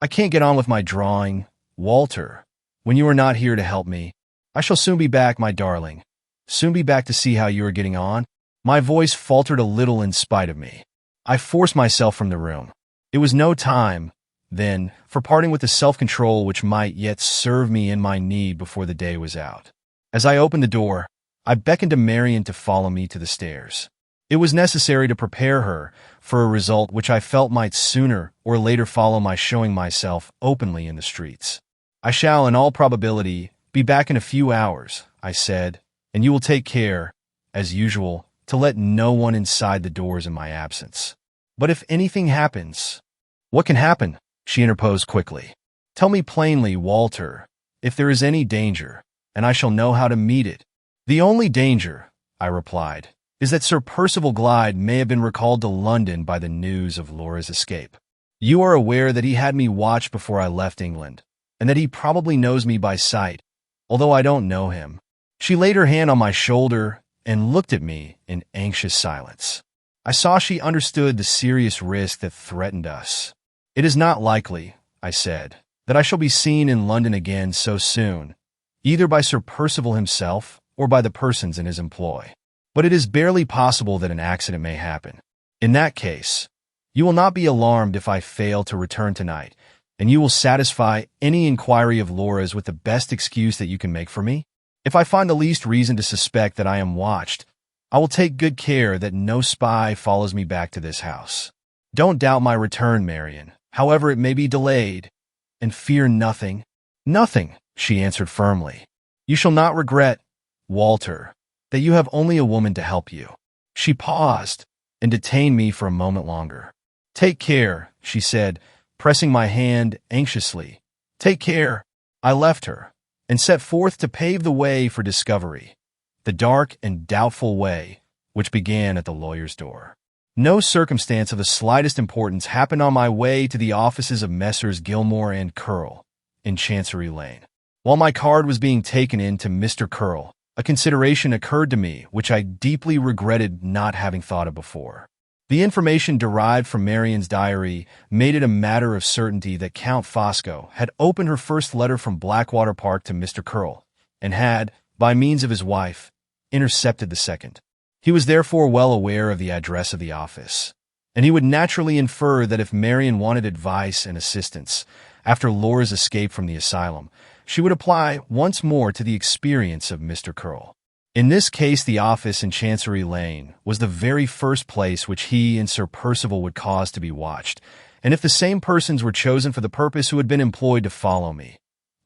S1: I can't get on with my drawing, Walter, when you are not here to help me. I shall soon be back, my darling. Soon be back to see how you are getting on." My voice faltered a little in spite of me. I forced myself from the room. It was no time, then, for parting with the self-control which might yet serve me in my need before the day was out. As I opened the door, I beckoned to Marian to follow me to the stairs. It was necessary to prepare her for a result which I felt might sooner or later follow my showing myself openly in the streets. "I shall, in all probability, be back in a few hours," I said, "and you will take care, as usual, to let no one inside the doors in my absence. But if anything happens—" "What can happen?" she interposed quickly. "Tell me plainly, Walter, if there is any danger, and I shall know how to meet it." "The only danger," I replied, "is that Sir Percival Glyde may have been recalled to London by the news of Laura's escape. You are aware that he had me watched before I left England, and that he probably knows me by sight, although I don't know him." She laid her hand on my shoulder and looked at me in anxious silence. I saw she understood the serious risk that threatened us. "It is not likely," I said, "that I shall be seen in London again so soon, either by Sir Percival himself or by the persons in his employ. But it is barely possible that an accident may happen. In that case, you will not be alarmed if I fail to return tonight, and you will satisfy any inquiry of Laura's with the best excuse that you can make for me? If I find the least reason to suspect that I am watched, I will take good care that no spy follows me back to this house. Don't doubt my return, Marian, however it may be delayed, and fear nothing." "Nothing," she answered firmly. "You shall not regret, Walter, that you have only a woman to help you." She paused and detained me for a moment longer. "Take care," she said, pressing my hand anxiously. "Take care." I left her and set forth to pave the way for discovery, the dark and doubtful way which began at the lawyer's door. No circumstance of the slightest importance happened on my way to the offices of Messrs. Gilmore and Curl in Chancery Lane. While my card was being taken in to Mr. Curl, a consideration occurred to me which I deeply regretted not having thought of before. The information derived from Marian's diary made it a matter of certainty that Count Fosco had opened her first letter from Blackwater Park to Mr. Curl, and had, by means of his wife, intercepted the second. He was therefore well aware of the address of the office, and he would naturally infer that if Marion wanted advice and assistance after Laura's escape from the asylum, she would apply once more to the experience of Mr. Curl. In this case, the office in Chancery Lane was the very first place which he and Sir Percival would cause to be watched, and if the same persons were chosen for the purpose who had been employed to follow me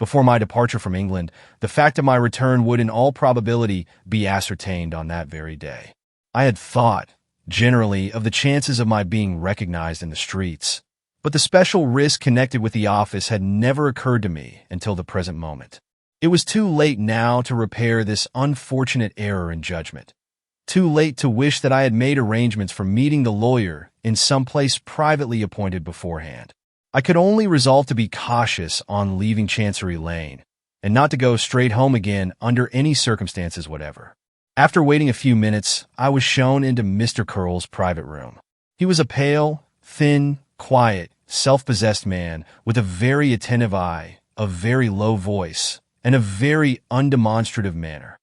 S1: before my departure from England, the fact of my return would in all probability be ascertained on that very day. I had thought, generally, of the chances of my being recognized in the streets, but the special risk connected with the office had never occurred to me until the present moment. It was too late now to repair this unfortunate error in judgment. Too late to wish that I had made arrangements for meeting the lawyer in some place privately appointed beforehand. I could only resolve to be cautious on leaving Chancery Lane, and not to go straight home again under any circumstances whatever. After waiting a few minutes, I was shown into Mr. Curl's private room. He was a pale, thin, quiet, self-possessed man with a very attentive eye, a very low voice, and a very undemonstrative manner.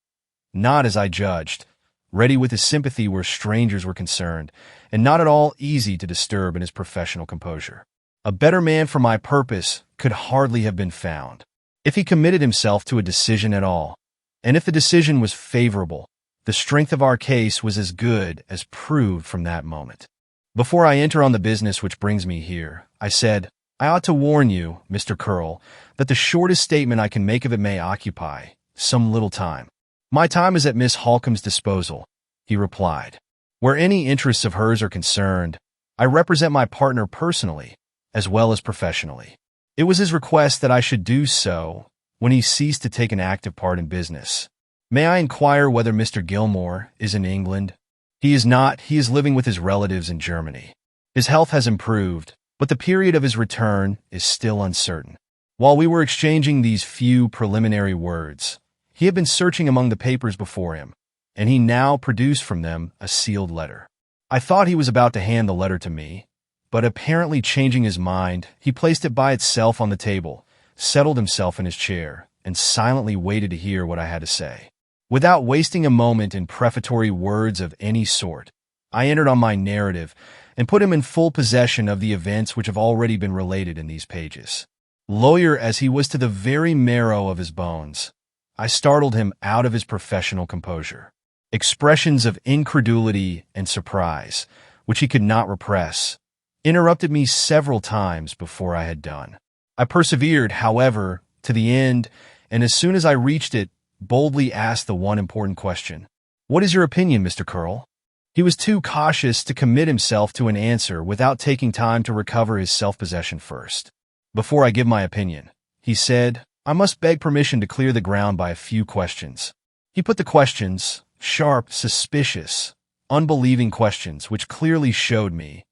S1: Not, as I judged, ready with his sympathy where strangers were concerned, and not at all easy to disturb in his professional composure. A better man for my purpose could hardly have been found. If he committed himself to a decision at all, and if the decision was favorable, the strength of our case was as good as proved from that moment. Before I enter on the business which brings me here, I said, I ought to warn you, Mr. Curl, that the shortest statement I can make of it may occupy some little time. My time is at Miss Holcombe's disposal, he replied. Where any interests of hers are concerned, I represent my partner personally, as well as professionally. It was his request that I should do so when he ceased to take an active part in business. May I inquire whether Mr. Gilmore is in England? He is not. He is living with his relatives in Germany. His health has improved, but the period of his return is still uncertain. While we were exchanging these few preliminary words, he had been searching among the papers before him, and he now produced from them a sealed letter. I thought he was about to hand the letter to me, but apparently changing his mind, he placed it by itself on the table, settled himself in his chair, and silently waited to hear what I had to say. Without wasting a moment in prefatory words of any sort, I entered on my narrative and put him in full possession of the events which have already been related in these pages. Lawyer as he was to the very marrow of his bones, I startled him out of his professional composure. Expressions of incredulity and surprise, which he could not repress, interrupted me several times before I had done. I persevered, however, to the end, and as soon as I reached it, boldly asked the one important question. What is your opinion, Mr. Curl? He was too cautious to commit himself to an answer without taking time to recover his self-possession first. Before I give my opinion, he said, I must beg permission to clear the ground by a few questions. He put the questions, sharp, suspicious, unbelieving questions, which clearly showed me,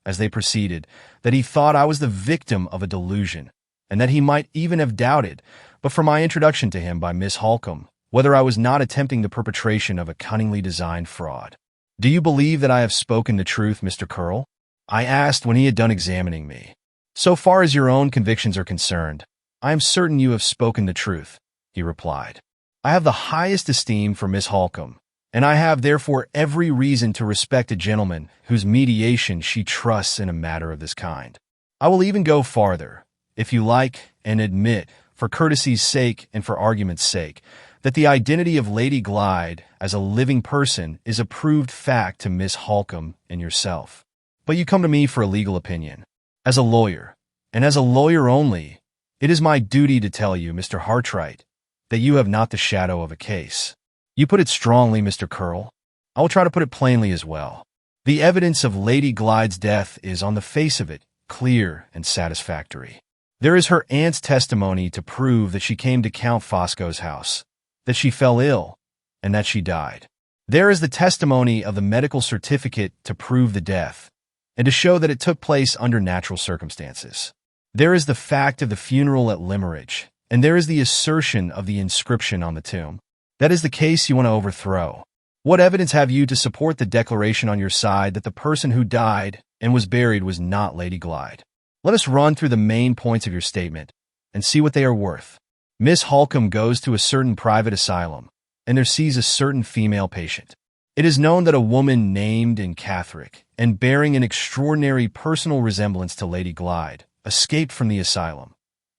S1: as they proceeded, that he thought I was the victim of a delusion, and that he might even have doubted, but for my introduction to him by Miss Holcombe, whether I was not attempting the perpetration of a cunningly designed fraud. Do you believe that I have spoken the truth, Mr. Curl? I asked when he had done examining me. So far as your own convictions are concerned, I am certain you have spoken the truth, he replied. I have the highest esteem for Miss Holcombe, and I have therefore every reason to respect a gentleman whose mediation she trusts in a matter of this kind. I will even go farther, if you like, and admit, for courtesy's sake and for argument's sake, that the identity of Lady Glyde as a living person is a proved fact to Miss Holcombe and yourself. But you come to me for a legal opinion. As a lawyer, and as a lawyer only, it is my duty to tell you, Mr. Hartright, that you have not the shadow of a case. You put it strongly, Mr. Curl. I will try to put it plainly as well. The evidence of Lady Glyde's death is, on the face of it, clear and satisfactory. There is her aunt's testimony to prove that she came to Count Fosco's house, that she fell ill, and that she died. There is the testimony of the medical certificate to prove the death, and to show that it took place under natural circumstances. There is the fact of the funeral at Limmeridge, and there is the assertion of the inscription on the tomb. That is the case you want to overthrow. What evidence have you to support the declaration on your side that the person who died and was buried was not Lady Glyde? Let us run through the main points of your statement and see what they are worth. Miss Holcombe goes to a certain private asylum, and there sees a certain female patient. It is known that a woman named and Catholic, and bearing an extraordinary personal resemblance to Lady Glyde, escaped from the asylum.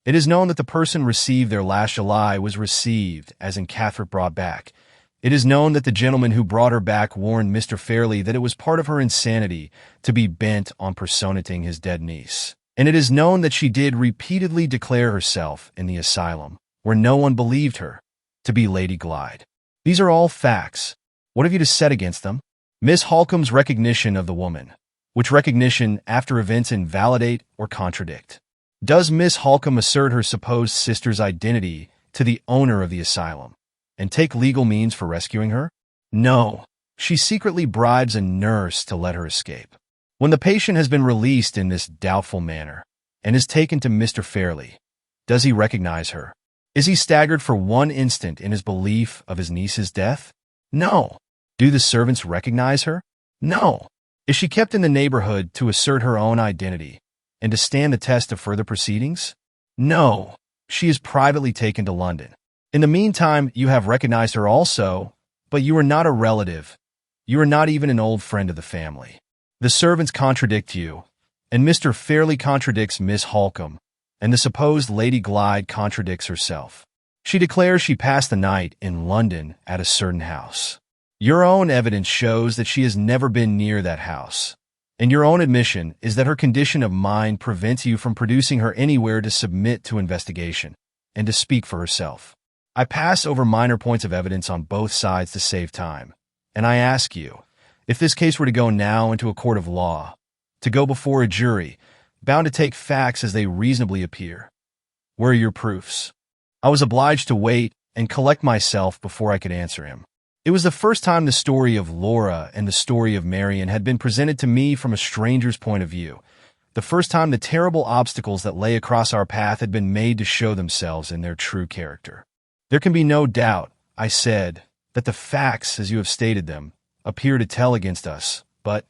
S1: It is known that the person received there last July was received, as in Catholic brought back. It is known that the gentleman who brought her back warned Mr. Fairley that it was part of her insanity to be bent on personating his dead niece. And it is known that she did repeatedly declare herself in the asylum, where no one believed her, to be Lady Glyde. These are all facts. What have you to set against them? Miss Holcomb's recognition of the woman, which recognition after events invalidate or contradict. Does Miss Holcomb assert her supposed sister's identity to the owner of the asylum and take legal means for rescuing her? No. She secretly bribes a nurse to let her escape. When the patient has been released in this doubtful manner and is taken to Mr. Fairley, does he recognize her? Is he staggered for one instant in his belief of his niece's death? No. Do the servants recognize her? No. Is she kept in the neighborhood to assert her own identity and to stand the test of further proceedings? No. She is privately taken to London. In the meantime, you have recognized her also, but you are not a relative. You are not even an old friend of the family. The servants contradict you, and Mr. Fairley contradicts Miss Holcomb, and the supposed Lady Glyde contradicts herself. She declares she passed the night in London at a certain house. Your own evidence shows that she has never been near that house, and your own admission is that her condition of mind prevents you from producing her anywhere to submit to investigation and to speak for herself. I pass over minor points of evidence on both sides to save time, and I ask you, if this case were to go now into a court of law, to go before a jury, bound to take facts as they reasonably appear, where are your proofs? I was obliged to wait and collect myself before I could answer him. It was the first time the story of Laura and the story of Marion had been presented to me from a stranger's point of view, the first time the terrible obstacles that lay across our path had been made to show themselves in their true character. There can be no doubt, I said, that the facts, as you have stated them, appear to tell against us, but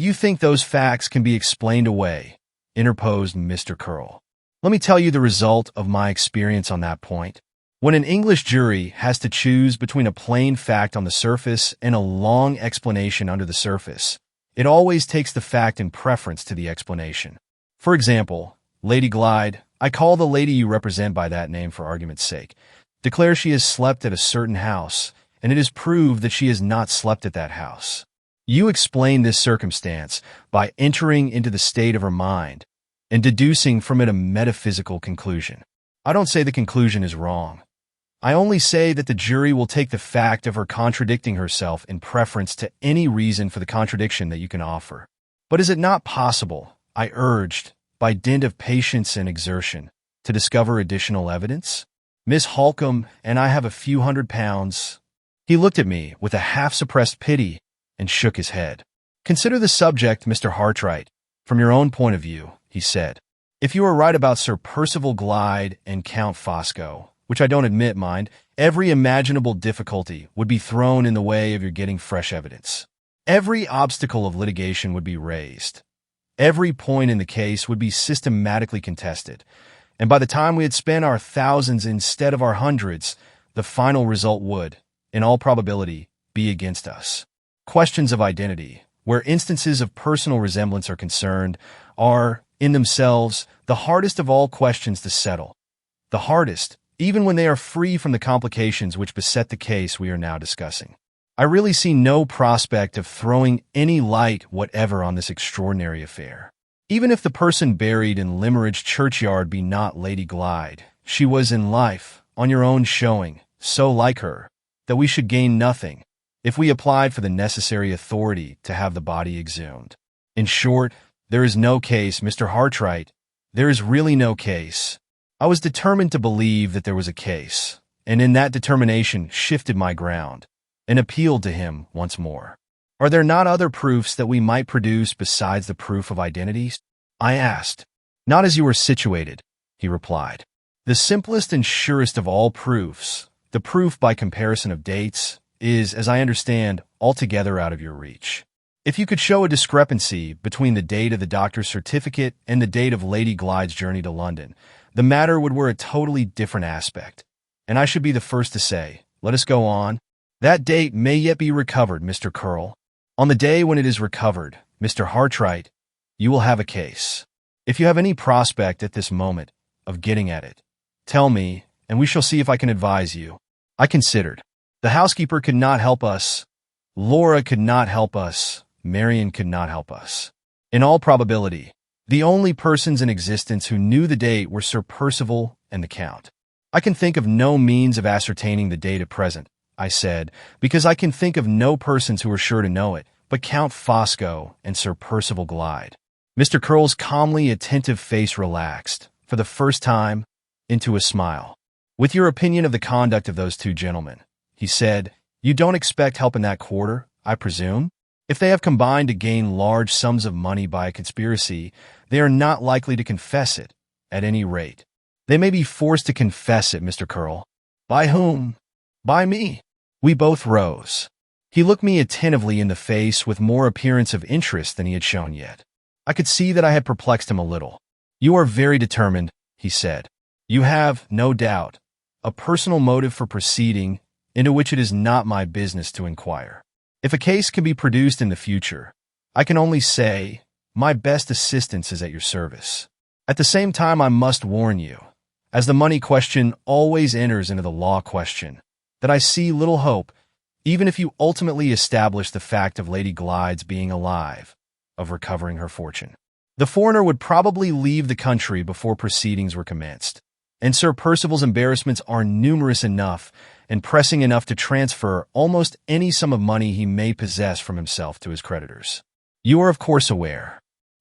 S1: you think those facts can be explained away, interposed Mr. Curl. Let me tell you the result of my experience on that point. When an English jury has to choose between a plain fact on the surface and a long explanation under the surface, it always takes the fact in preference to the explanation. For example, Lady Glyde, I call the lady you represent by that name for argument's sake, declares she has slept at a certain house, and it is proved that she has not slept at that house. You explain this circumstance by entering into the state of her mind and deducing from it a metaphysical conclusion. I don't say the conclusion is wrong. I only say that the jury will take the fact of her contradicting herself in preference to any reason for the contradiction that you can offer. But is it not possible, I urged, by dint of patience and exertion, to discover additional evidence? Miss Holcomb and I have a few £100. He looked at me with a half-suppressed pity and shook his head. Consider the subject, Mr. Hartright, from your own point of view, he said. If you are right about Sir Percival Glyde and Count Fosco, which I don't admit, mind, every imaginable difficulty would be thrown in the way of your getting fresh evidence. Every obstacle of litigation would be raised. Every point in the case would be systematically contested, and by the time we had spent our thousands instead of our hundreds, the final result would, in all probability, be against us. Questions of identity, where instances of personal resemblance are concerned, are, in themselves, the hardest of all questions to settle. The hardest, even when they are free from the complications which beset the case we are now discussing. I really see no prospect of throwing any light whatever on this extraordinary affair. Even if the person buried in Limeridge churchyard be not Lady Glyde, she was in life, on your own showing, so like her, that we should gain nothing if we applied for the necessary authority to have the body exhumed. In short, there is no case, Mr. Hartright. There is really no case. I was determined to believe that there was a case, and in that determination shifted my ground, and appealed to him once more. Are there not other proofs that we might produce besides the proof of identities? I asked. Not as you are situated, he replied. The simplest and surest of all proofs, the proof by comparison of dates, is, as I understand, altogether out of your reach. If you could show a discrepancy between the date of the doctor's certificate and the date of Lady Glyde's journey to London, the matter would wear a totally different aspect. And I should be the first to say, let us go on. That date may yet be recovered, Mr. Curl. On the day when it is recovered, Mr. Hartright, you will have a case. If you have any prospect at this moment of getting at it, tell me, and we shall see if I can advise you." I considered. The housekeeper could not help us. Laura could not help us. Marion could not help us. In all probability, the only persons in existence who knew the date were Sir Percival and the Count. "I can think of no means of ascertaining the date at present," I said, "because I can think of no persons who are sure to know it, but Count Fosco and Sir Percival Glyde." Mr. Curl's calmly attentive face relaxed, for the first time, into a smile. "With your opinion of the conduct of those two gentlemen," he said, "you don't expect help in that quarter, I presume? If they have combined to gain large sums of money by a conspiracy, they are not likely to confess it, at any rate. They may be forced to confess it, Mr. Curl." "By whom?" "By me." We both rose. He looked me attentively in the face with more appearance of interest than he had shown yet. I could see that I had perplexed him a little. "You are very determined," he said. "You have, no doubt, a personal motive for proceeding into which it is not my business to inquire. If a case can be produced in the future, I can only say, my best assistance is at your service. At the same time, I must warn you, as the money question always enters into the law question, that I see little hope, even if you ultimately establish the fact of Lady Glyde's being alive, of recovering her fortune. The foreigner would probably leave the country before proceedings were commenced, and Sir Percival's embarrassments are numerous enough and pressing enough to transfer almost any sum of money he may possess from himself to his creditors. You are of course aware."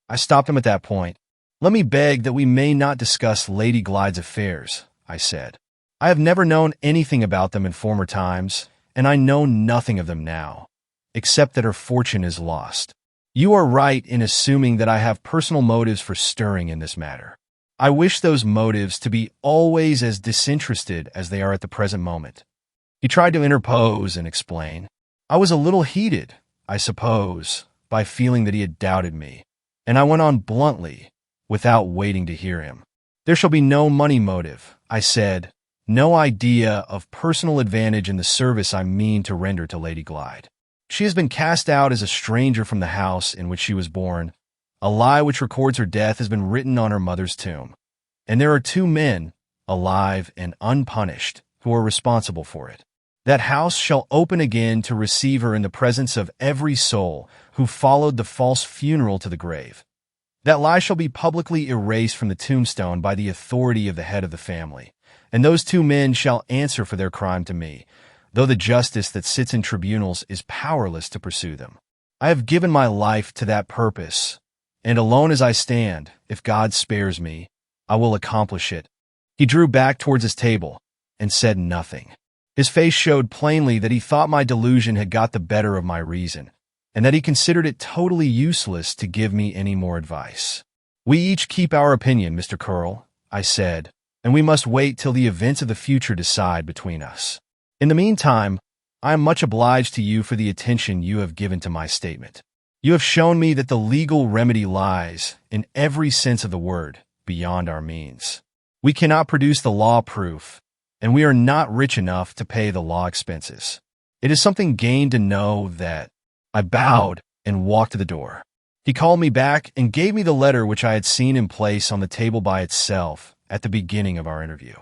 S1: I stopped him at that point. "Let me beg that we may not discuss Lady Glyde's affairs," I said. "I have never known anything about them in former times, and I know nothing of them now, except that her fortune is lost. You are right in assuming that I have personal motives for stirring in this matter. I wish those motives to be always as disinterested as they are at the present moment." He tried to interpose and explain. I was a little heated, I suppose, by feeling that he had doubted me, and I went on bluntly, without waiting to hear him. "There shall be no money motive," I said, "no idea of personal advantage in the service I mean to render to Lady Glyde. She has been cast out as a stranger from the house in which she was born. A lie which records her death has been written on her mother's tomb, and there are two men, alive and unpunished, who are responsible for it. That house shall open again to receive her in the presence of every soul who followed the false funeral to the grave. That lie shall be publicly erased from the tombstone by the authority of the head of the family, and those two men shall answer for their crime to me, though the justice that sits in tribunals is powerless to pursue them. I have given my life to that purpose, and alone as I stand, if God spares me, I will accomplish it." He drew back towards his table and said nothing. His face showed plainly that he thought my delusion had got the better of my reason, and that he considered it totally useless to give me any more advice. "We each keep our opinion, Mr. Curl," I said, "and we must wait till the events of the future decide between us. In the meantime, I am much obliged to you for the attention you have given to my statement. You have shown me that the legal remedy lies, in every sense of the word, beyond our means. We cannot produce the law proof, and we are not rich enough to pay the law expenses. It is something gained to know that—" I bowed and walked to the door. He called me back and gave me the letter which I had seen in place on the table by itself at the beginning of our interview.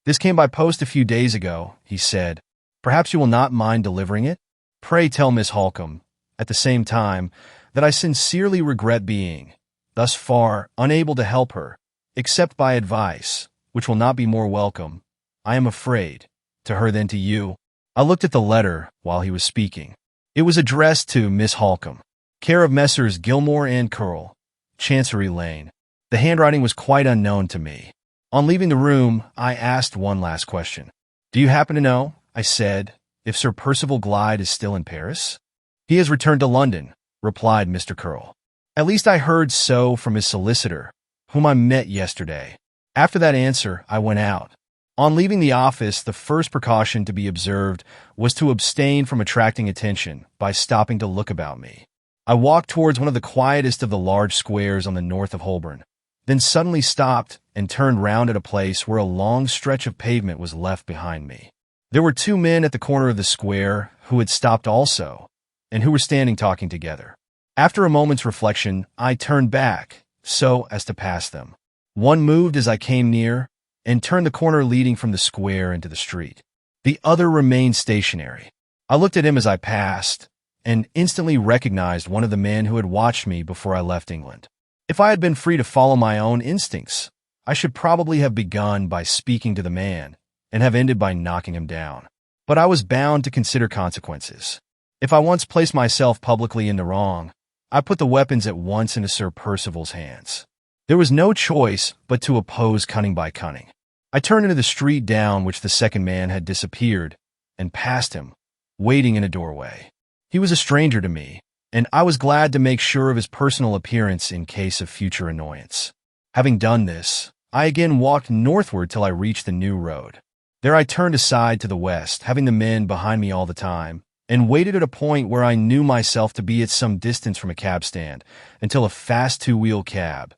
S1: "This came by post a few days ago," he said. "Perhaps you will not mind delivering it? Pray tell Miss Holcomb, at the same time, that I sincerely regret being, thus far, unable to help her, except by advice, which will not be more welcome, I am afraid, to her than to you." I looked at the letter while he was speaking. It was addressed to Miss Holcomb, care of Messrs. Gilmore and Curl, Chancery Lane. The handwriting was quite unknown to me. On leaving the room, I asked one last question. "Do you happen to know," I said, "if Sir Percival Glyde is still in Paris?" "He has returned to London," replied Mr. Curl. "At least I heard so from his solicitor, whom I met yesterday." After that answer, I went out. On leaving the office, the first precaution to be observed was to abstain from attracting attention by stopping to look about me. I walked towards one of the quietest of the large squares on the north of Holborn, then suddenly stopped and turned round at a place where a long stretch of pavement was left behind me. There were two men at the corner of the square who had stopped also, and who were standing talking together. After a moment's reflection, I turned back, so as to pass them. One moved as I came near, and turned the corner leading from the square into the street. The other remained stationary. I looked at him as I passed, and instantly recognized one of the men who had watched me before I left England. If I had been free to follow my own instincts, I should probably have begun by speaking to the man, and have ended by knocking him down. But I was bound to consider consequences. If I once placed myself publicly in the wrong, I put the weapons at once into Sir Percival's hands. There was no choice but to oppose cunning by cunning. I turned into the street down which the second man had disappeared, and passed him, waiting in a doorway. He was a stranger to me, and I was glad to make sure of his personal appearance in case of future annoyance. Having done this, I again walked northward till I reached the new road. There I turned aside to the west, having the men behind me all the time, and waited at a point where I knew myself to be at some distance from a cab stand, until a fast two-wheel cab,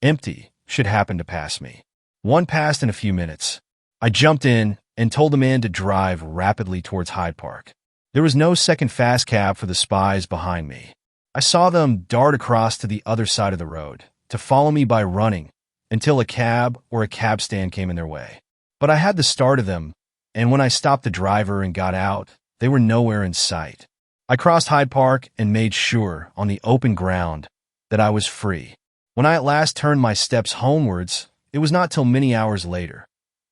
S1: empty, should happen to pass me. One passed in a few minutes. I jumped in and told the man to drive rapidly towards Hyde Park. There was no second fast cab for the spies behind me. I saw them dart across to the other side of the road, to follow me by running, until a cab or a cab stand came in their way. But I had the start of them, and when I stopped the driver and got out, they were nowhere in sight. I crossed Hyde Park and made sure, on the open ground, that I was free. When I at last turned my steps homewards, it was not till many hours later,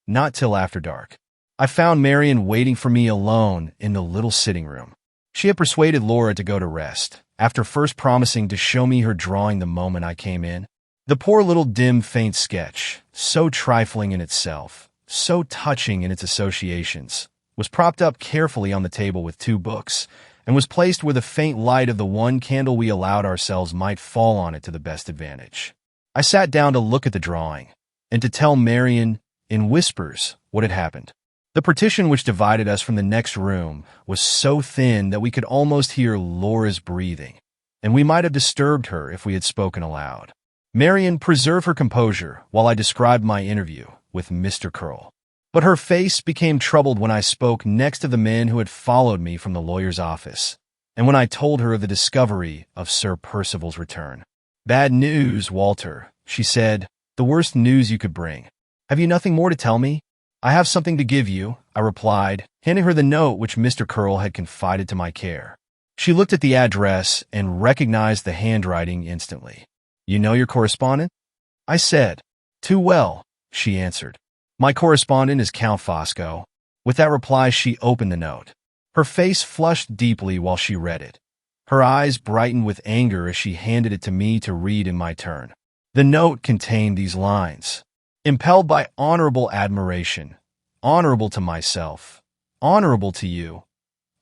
S1: not till after dark. I found Marian waiting for me alone in the little sitting room. She had persuaded Laura to go to rest, after first promising to show me her drawing the moment I came in. The poor little dim, faint sketch, so trifling in itself, so touching in its associations, was propped up carefully on the table with two books, and was placed where the faint light of the one candle we allowed ourselves might fall on it to the best advantage. I sat down to look at the drawing, and to tell Marian, in whispers, what had happened. The partition which divided us from the next room was so thin that we could almost hear Laura's breathing, and we might have disturbed her if we had spoken aloud. Marian preserved her composure while I described my interview with Mr. Curl. But her face became troubled when I spoke next of the men who had followed me from the lawyer's office, and when I told her of the discovery of Sir Percival's return. "Bad news, Walter," she said, "the worst news you could bring. Have you nothing more to tell me?" "I have something to give you," I replied, handing her the note which Mr. Curl had confided to my care. She looked at the address and recognized the handwriting instantly. "You know your correspondent?" I said. "Too well," she answered. "My correspondent is Count Fosco." With that reply, she opened the note. Her face flushed deeply while she read it. Her eyes brightened with anger as she handed it to me to read in my turn. The note contained these lines: "Impelled by honorable admiration, honorable to myself, honorable to you,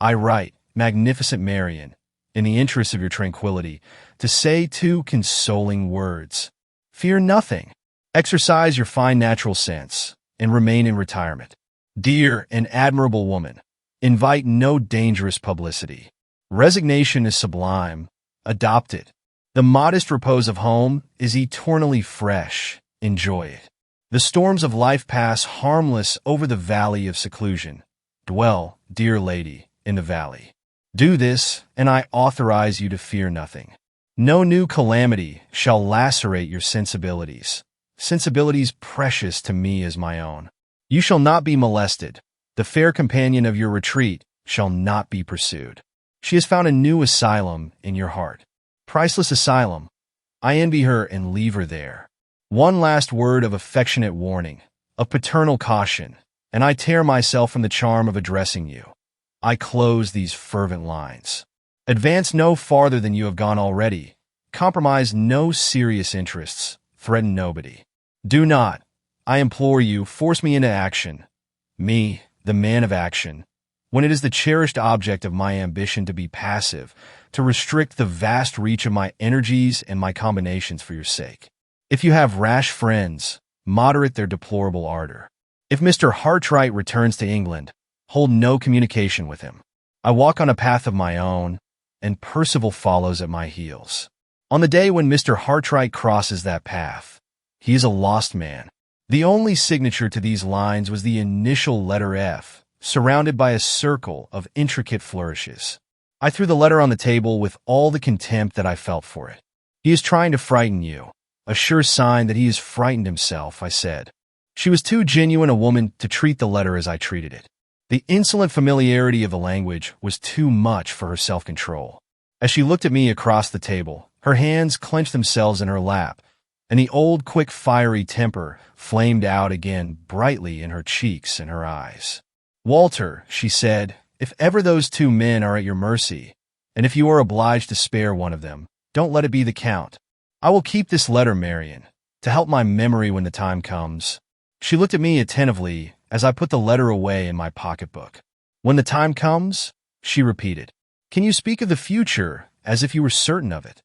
S1: I write, magnificent Marian, in the interest of your tranquility, to say two consoling words. Fear nothing. Exercise your fine natural sense, and remain in retirement. Dear and admirable woman, invite no dangerous publicity. Resignation is sublime. Adopt it. The modest repose of home is eternally fresh. Enjoy it. The storms of life pass harmless over the valley of seclusion. Dwell, dear lady, in the valley. Do this, and I authorize you to fear nothing. No new calamity shall lacerate your sensibilities precious to me as my own. You shall not be molested. The fair companion of your retreat shall not be pursued. She has found a new asylum in your heart. Priceless asylum. I envy her and leave her there. One last word of affectionate warning, of paternal caution, and I tear myself from the charm of addressing you. I close these fervent lines. Advance no farther than you have gone already. Compromise no serious interests. Threaten nobody. Do not, I implore you, force me into action. Me, the man of action, when it is the cherished object of my ambition to be passive, to restrict the vast reach of my energies and my combinations for your sake. If you have rash friends, moderate their deplorable ardor. If Mr. Hartright returns to England, hold no communication with him. I walk on a path of my own, and Percival follows at my heels. On the day when Mr. Hartright crosses that path, he is a lost man. The only signature to these lines was the initial letter F, surrounded by a circle of intricate flourishes. I threw the letter on the table with all the contempt that I felt for it. "He is trying to frighten you. A sure sign that he is frightened himself," I said. She was too genuine a woman to treat the letter as I treated it. The insolent familiarity of the language was too much for her self-control. As she looked at me across the table, her hands clenched themselves in her lap, and the old, quick, fiery temper flamed out again brightly in her cheeks and her eyes. "Walter," she said, "if ever those two men are at your mercy, and if you are obliged to spare one of them, don't let it be the Count. I will keep this letter, Marion, to help my memory when the time comes." She looked at me attentively as I put the letter away in my pocketbook. "When the time comes?" she repeated. "Can you speak of the future as if you were certain of it?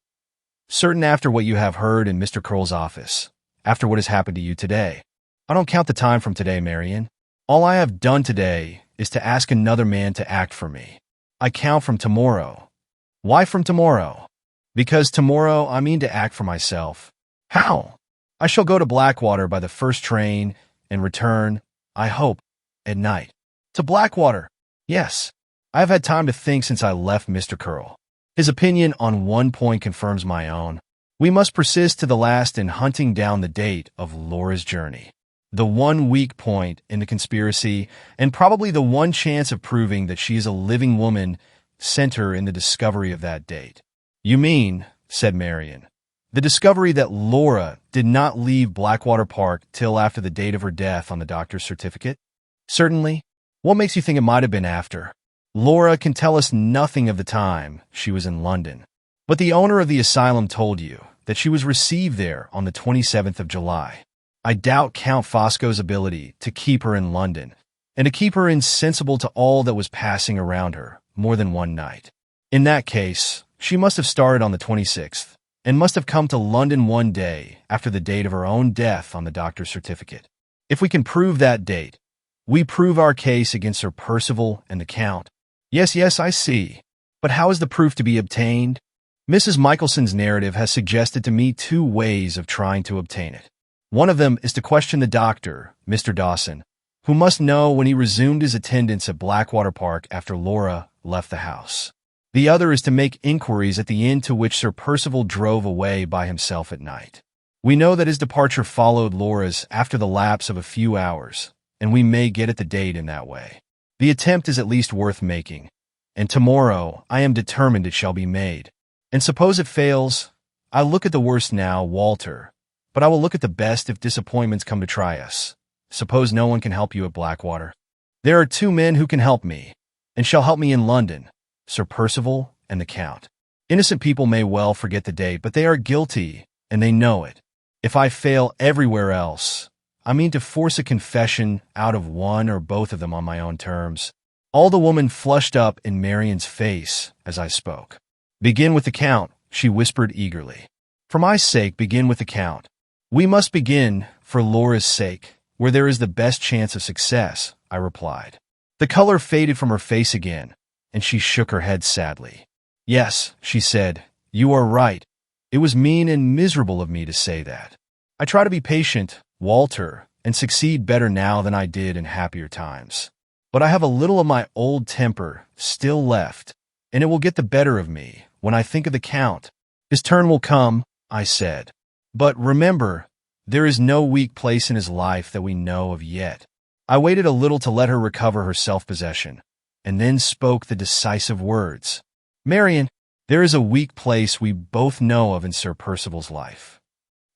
S1: Certain after what you have heard in Mr. Curl's office, after what has happened to you today?" "I don't count the time from today, Marion. All I have done today is to ask another man to act for me. I count from tomorrow." "Why from tomorrow?" "Because tomorrow I mean to act for myself." "How?" "I shall go to Blackwater by the first train and return, I hope, at night." "To Blackwater?" "Yes. I have had time to think since I left Mr. Curl. His opinion on one point confirms my own. We must persist to the last in hunting down the date of Laura's journey. The one weak point in the conspiracy, and probably the one chance of proving that she is a living woman, center in the discovery of that date." "You mean," said Marion, "the discovery that Laura did not leave Blackwater Park till after the date of her death on the doctor's certificate?" "Certainly. What makes you think it might have been after?" "Laura can tell us nothing of the time she was in London. But the owner of the asylum told you that she was received there on the 27th of July. I doubt Count Fosco's ability to keep her in London, and to keep her insensible to all that was passing around her more than one night. In that case, she must have started on the 26th, and must have come to London one day after the date of her own death on the doctor's certificate. If we can prove that date, we prove our case against Sir Percival and the Count." Yes, I see. But how is the proof to be obtained?" "Mrs. Michelson's narrative has suggested to me two ways of trying to obtain it. One of them is to question the doctor, Mr. Dawson, who must know when he resumed his attendance at Blackwater Park after Laura left the house. The other is to make inquiries at the inn to which Sir Percival drove away by himself at night. We know that his departure followed Laura's after the lapse of a few hours, and we may get at the date in that way. The attempt is at least worth making, and tomorrow I am determined it shall be made. And suppose it fails, I look at the worst now, Walter, but I will look at the best if disappointments come to try us. Suppose no one can help you at Blackwater. There are two men who can help me, and shall help me in London, Sir Percival and the Count. Innocent people may well forget the date, but they are guilty, and they know it. If I fail everywhere else, I mean to force a confession out of one or both of them on my own terms." All the woman flushed up in Marion's face as I spoke. "Begin with the Count," she whispered eagerly. "For my sake, begin with the Count. We must begin, for Laura's sake, where there is the best chance of success," I replied. The color faded from her face again, and she shook her head sadly. "Yes," she said, "you are right. It was mean and miserable of me to say that. I try to be patient, Walter, and succeed better now than I did in happier times. But I have a little of my old temper still left, and it will get the better of me when I think of the Count. His turn will come," I said. "But remember, there is no weak place in his life that we know of yet." I waited a little to let her recover her self-possession, and then spoke the decisive words. "Marion, there is a weak place we both know of in Sir Percival's life."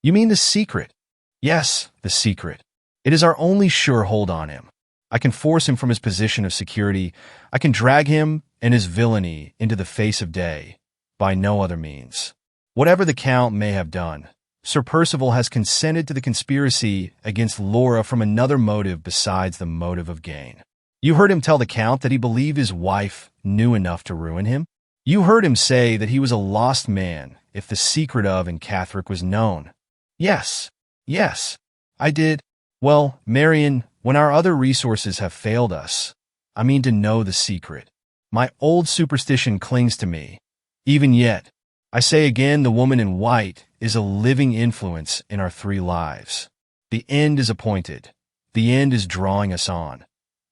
S1: "You mean the secret?" "Yes, the secret. It is our only sure hold on him. I can force him from his position of security. I can drag him and his villainy into the face of day, by no other means. Whatever the Count may have done, Sir Percival has consented to the conspiracy against Laura from another motive besides the motive of gain. You heard him tell the Count that he believed his wife knew enough to ruin him? You heard him say that he was a lost man if the secret of and Catherine was known. Yes, I did. Well, Marion, when our other resources have failed us, I mean to know the secret. My old superstition clings to me. Even yet, I say again, the woman in white is a living influence in our three lives. The end is appointed. The end is drawing us on.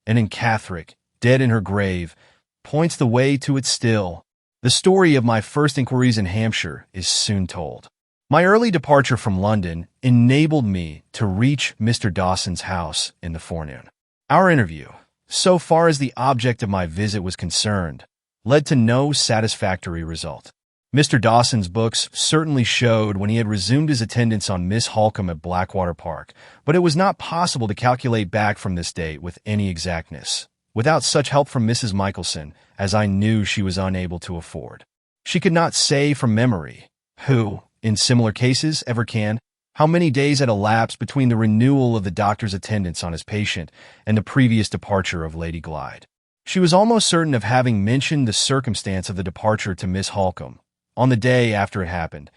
S1: And in Catherine dead in her grave, points the way to it still. The story of my first inquiries in Hampshire is soon told. My early departure from London enabled me to reach Mr. Dawson's house in the forenoon. Our interview, so far as the object of my visit was concerned, led to no satisfactory result. Mr. Dawson's books certainly showed when he had resumed his attendance on Miss Holcombe at Blackwater Park, but it was not possible to calculate back from this date with any exactness, without such help from Mrs. Michelson as I knew she was unable to afford. She could not say from memory, who, in similar cases, ever can, how many days had elapsed between the renewal of the doctor's attendance on his patient and the previous departure of Lady Glyde. She was almost certain of having mentioned the circumstance of the departure to Miss Holcombe on the day after it happened,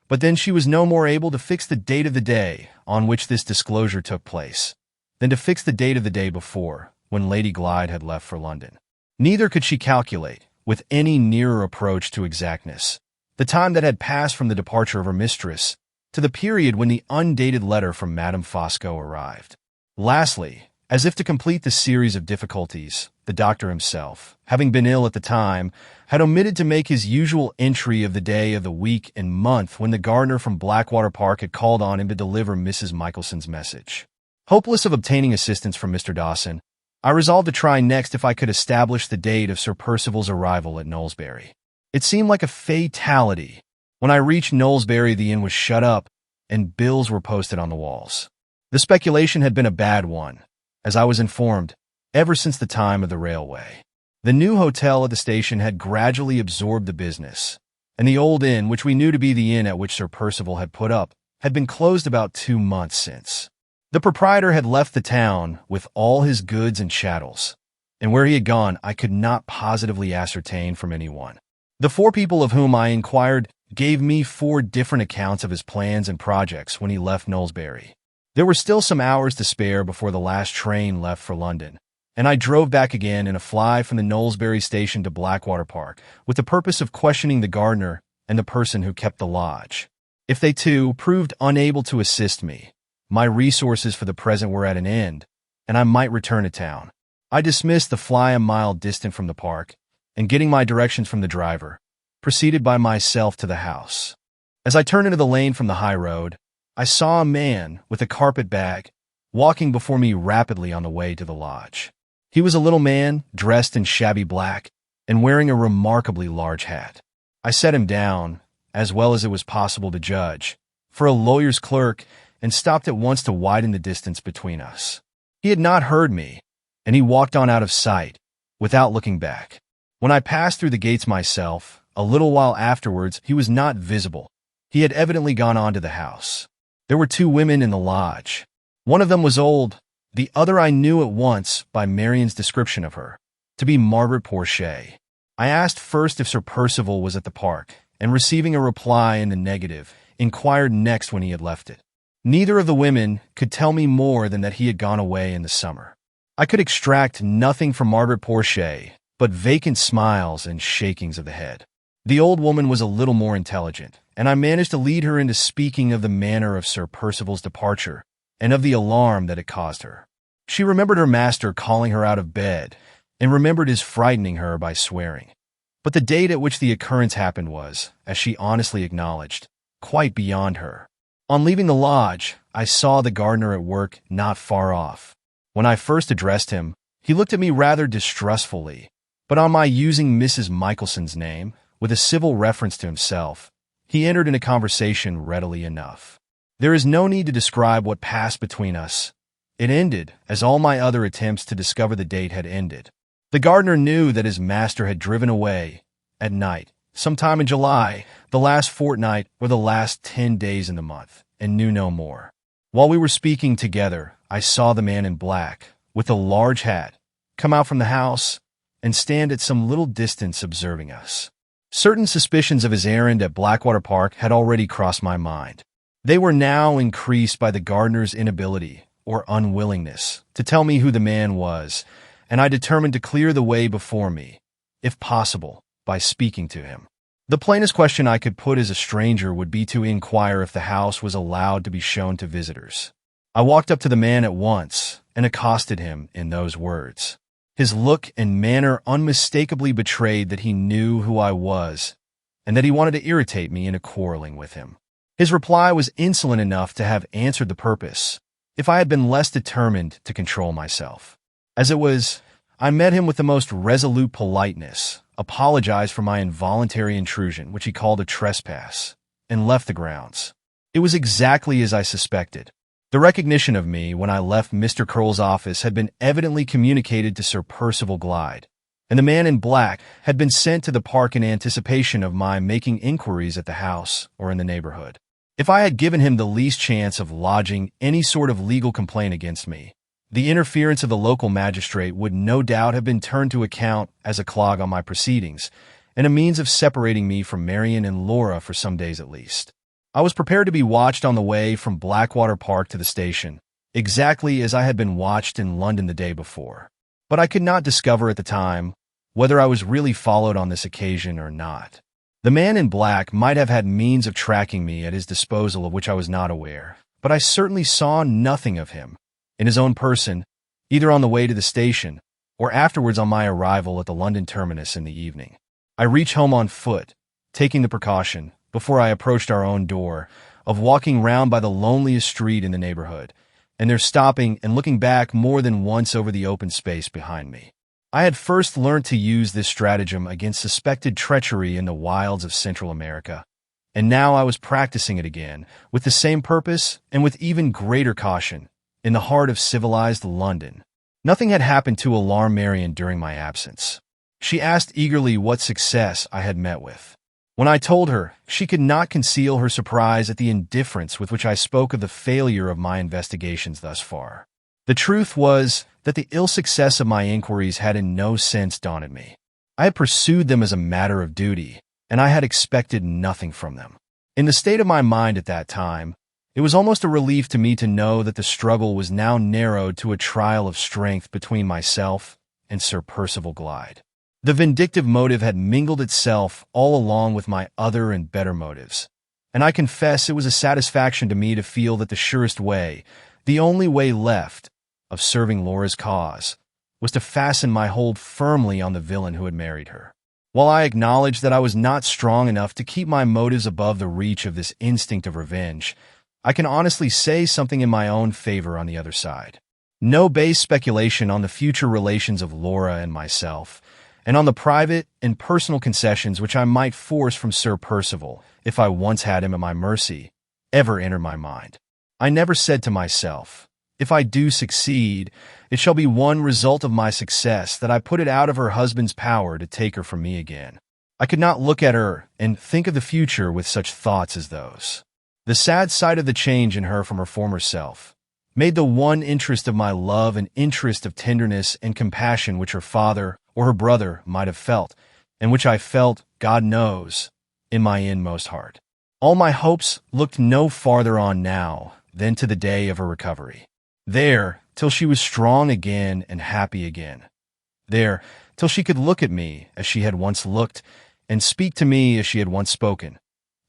S1: but then she was no more able to fix the date of the day on which this disclosure took place than to fix the date of the day before, when Lady Glyde had left for London. Neither could she calculate, with any nearer approach to exactness, the time that had passed from the departure of her mistress to the period when the undated letter from Madame Fosco arrived. Lastly, as if to complete the series of difficulties, the doctor himself, having been ill at the time, had omitted to make his usual entry of the day of the week and month when the gardener from Blackwater Park had called on him to deliver Mrs. Michelson's message. Hopeless of obtaining assistance from Mr. Dawson, I resolved to try next if I could establish the date of Sir Percival's arrival at Knowlesbury. It seemed like a fatality. When I reached Knowlesbury, the inn was shut up, and bills were posted on the walls. The speculation had been a bad one, as I was informed, ever since the time of the railway. The new hotel at the station had gradually absorbed the business, and the old inn, which we knew to be the inn at which Sir Percival had put up, had been closed about 2 months since. The proprietor had left the town with all his goods and chattels, and where he had gone I could not positively ascertain from anyone. The 4 people of whom I inquired gave me 4 different accounts of his plans and projects when he left Knowlesbury. There were still some hours to spare before the last train left for London, and I drove back again in a fly from the Knowlesbury station to Blackwater Park with the purpose of questioning the gardener and the person who kept the lodge. If they too proved unable to assist me, my resources for the present were at an end, and I might return to town. I dismissed the fly a mile distant from the park, and getting my directions from the driver, proceeded by myself to the house. As I turned into the lane from the high road, I saw a man with a carpet bag walking before me rapidly on the way to the lodge. He was a little man, dressed in shabby black, and wearing a remarkably large hat. I set him down, as well as it was possible to judge, for a lawyer's clerk, and stopped at once to widen the distance between us. He had not heard me, and he walked on out of sight, without looking back. When I passed through the gates myself, a little while afterwards, he was not visible. He had evidently gone on to the house. There were 2 women in the lodge. One of them was old, the other I knew at once by Marian's description of her, to be Margaret Porchet. I asked first if Sir Percival was at the park, and receiving a reply in the negative, inquired next when he had left it. Neither of the women could tell me more than that he had gone away in the summer. I could extract nothing from Margaret Porchet but vacant smiles and shakings of the head. The old woman was a little more intelligent, and I managed to lead her into speaking of the manner of Sir Percival's departure and of the alarm that it caused her. She remembered her master calling her out of bed, and remembered his frightening her by swearing. But the date at which the occurrence happened was, as she honestly acknowledged, quite beyond her. On leaving the lodge, I saw the gardener at work not far off. When I first addressed him, he looked at me rather distrustfully, but on my using Mrs. Michelson's name, with a civil reference to himself, he entered into conversation readily enough. There is no need to describe what passed between us. It ended, as all my other attempts to discover the date had ended. The gardener knew that his master had driven away, at night, sometime in July, the last fortnight or the last 10 days in the month, and knew no more. While we were speaking together, I saw the man in black, with a large hat, come out from the house and stand at some little distance observing us. Certain suspicions of his errand at Blackwater Park had already crossed my mind. They were now increased by the gardener's inability, or unwillingness, to tell me who the man was, and I determined to clear the way before me, if possible, by speaking to him. The plainest question I could put as a stranger would be to inquire if the house was allowed to be shown to visitors. I walked up to the man at once and accosted him in those words. His look and manner unmistakably betrayed that he knew who I was and that he wanted to irritate me into quarreling with him. His reply was insolent enough to have answered the purpose, if I had been less determined to control myself. As it was, I met him with the most resolute politeness, apologized for my involuntary intrusion, which he called a trespass, and left the grounds. It was exactly as I suspected. The recognition of me when I left Mr. Curl's office had been evidently communicated to Sir Percival Glyde, and the man in black had been sent to the park in anticipation of my making inquiries at the house or in the neighborhood. If I had given him the least chance of lodging any sort of legal complaint against me, the interference of the local magistrate would no doubt have been turned to account as a clog on my proceedings and a means of separating me from Marian and Laura for some days at least. I was prepared to be watched on the way from Blackwater Park to the station, exactly as I had been watched in London the day before. But I could not discover at the time whether I was really followed on this occasion or not. The man in black might have had means of tracking me at his disposal of which I was not aware, but I certainly saw nothing of him, in his own person, either on the way to the station or afterwards on my arrival at the London terminus in the evening. I reached home on foot, taking the precaution, before I approached our own door, of walking round by the loneliest street in the neighborhood, and there stopping and looking back more than once over the open space behind me. I had first learnt to use this stratagem against suspected treachery in the wilds of Central America, and now I was practicing it again, with the same purpose and with even greater caution, in the heart of civilized London. Nothing had happened to alarm Marian during my absence. She asked eagerly what success I had met with. When I told her, she could not conceal her surprise at the indifference with which I spoke of the failure of my investigations thus far. The truth was that the ill success of my inquiries had in no sense daunted me. I had pursued them as a matter of duty, and I had expected nothing from them. In the state of my mind at that time, it was almost a relief to me to know that the struggle was now narrowed to a trial of strength between myself and Sir Percival Glyde. The vindictive motive had mingled itself all along with my other and better motives, and I confess it was a satisfaction to me to feel that the surest way, the only way left, of serving Laura's cause, was to fasten my hold firmly on the villain who had married her. While I acknowledged that I was not strong enough to keep my motives above the reach of this instinct of revenge, I can honestly say something in my own favor on the other side. No base speculation on the future relations of Laura and myself, and on the private and personal concessions which I might force from Sir Percival, if I once had him at my mercy, ever entered my mind. I never said to myself, if I do succeed, it shall be one result of my success that I put it out of her husband's power to take her from me again. I could not look at her and think of the future with such thoughts as those. The sad sight of the change in her from her former self made the one interest of my love an interest of tenderness and compassion which her father or her brother might have felt, and which I felt, God knows, in my inmost heart. All my hopes looked no farther on now than to the day of her recovery. There, till she was strong again and happy again. There, till she could look at me as she had once looked, and speak to me as she had once spoken.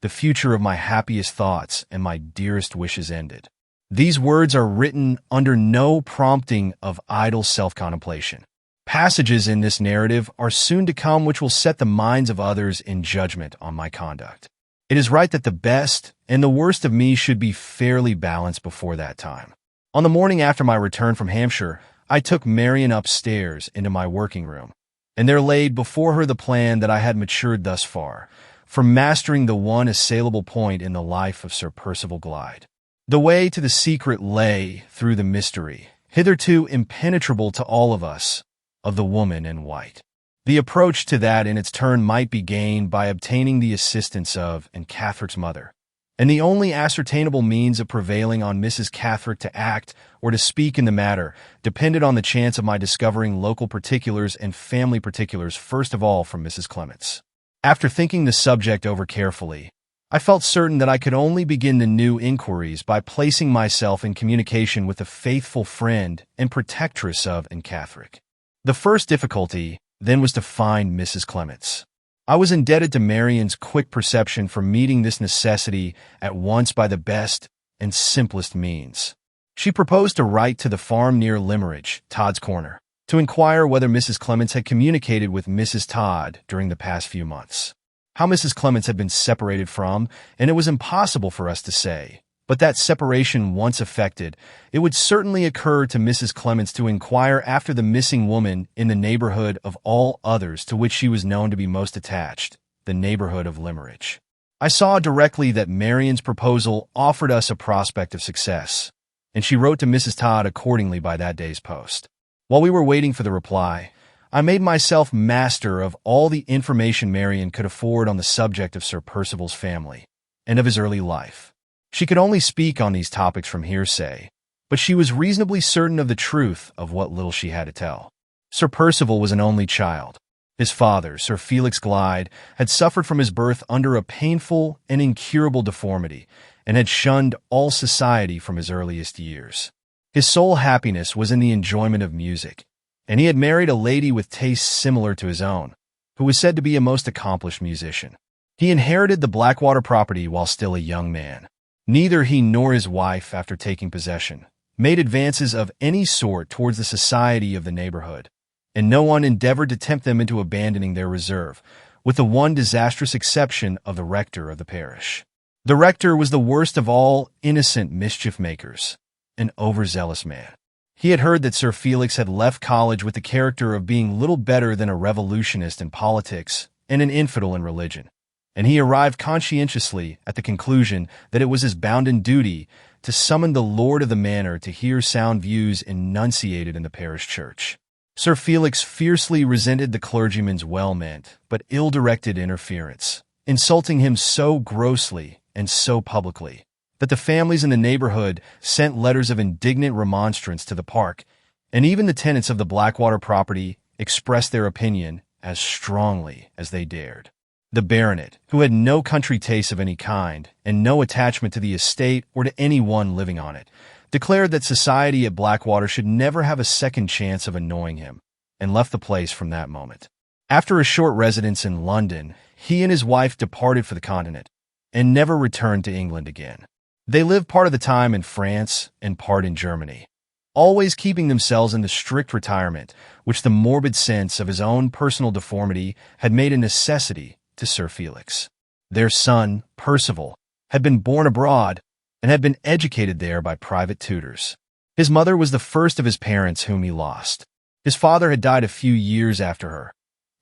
S1: The future of my happiest thoughts and my dearest wishes ended. These words are written under no prompting of idle self-contemplation. Passages in this narrative are soon to come which will set the minds of others in judgment on my conduct. It is right that the best and the worst of me should be fairly balanced before that time. On the morning after my return from Hampshire, I took Marian upstairs into my working room, and there laid before her the plan that I had matured thus far, for mastering the one assailable point in the life of Sir Percival Glyde. The way to the secret lay through the mystery, hitherto impenetrable to all of us, of the woman in white. The approach to that in its turn might be gained by obtaining the assistance of and Catherick's mother, and the only ascertainable means of prevailing on Mrs. Catherick to act or to speak in the matter depended on the chance of my discovering local particulars and family particulars first of all from Mrs. Clements. After thinking the subject over carefully, I felt certain that I could only begin the new inquiries by placing myself in communication with the faithful friend and protectress of Anne Catherick. The first difficulty, then, was to find Mrs. Clements. I was indebted to Marian's quick perception for meeting this necessity at once by the best and simplest means. She proposed to write to the farm near Limmeridge, Todd's Corner, to inquire whether Mrs. Clements had communicated with Mrs. Todd during the past few months. How Mrs. Clements had been separated from, and it was impossible for us to say. But that separation once effected, it would certainly occur to Mrs. Clements to inquire after the missing woman in the neighborhood of all others to which she was known to be most attached, the neighborhood of Limmeridge. I saw directly that Marian's proposal offered us a prospect of success, and she wrote to Mrs. Todd accordingly by that day's post. While we were waiting for the reply, I made myself master of all the information Marian could afford on the subject of Sir Percival's family and of his early life. She could only speak on these topics from hearsay, but she was reasonably certain of the truth of what little she had to tell. Sir Percival was an only child. His father, Sir Felix Glyde, had suffered from his birth under a painful and incurable deformity, and had shunned all society from his earliest years. His sole happiness was in the enjoyment of music, and he had married a lady with tastes similar to his own, who was said to be a most accomplished musician. He inherited the Blackwater property while still a young man. Neither he nor his wife, after taking possession, made advances of any sort towards the society of the neighborhood, and no one endeavored to tempt them into abandoning their reserve, with the one disastrous exception of the rector of the parish. The rector was the worst of all innocent mischief-makers, an overzealous man. He had heard that Sir Felix had left college with the character of being little better than a revolutionist in politics and an infidel in religion, and he arrived conscientiously at the conclusion that it was his bounden duty to summon the lord of the manor to hear sound views enunciated in the parish church. Sir Felix fiercely resented the clergyman's well-meant but ill-directed interference, insulting him so grossly and so publicly that the families in the neighborhood sent letters of indignant remonstrance to the park, and even the tenants of the Blackwater property expressed their opinion as strongly as they dared. The baronet, who had no country tastes of any kind and no attachment to the estate or to any one living on it, declared that society at Blackwater should never have a second chance of annoying him, and left the place from that moment. After a short residence in London, he and his wife departed for the continent, and never returned to England again. They lived part of the time in France and part in Germany, always keeping themselves in the strict retirement which the morbid sense of his own personal deformity had made a necessity to Sir Felix. Their son, Percival, had been born abroad and had been educated there by private tutors. His mother was the first of his parents whom he lost. His father had died a few years after her,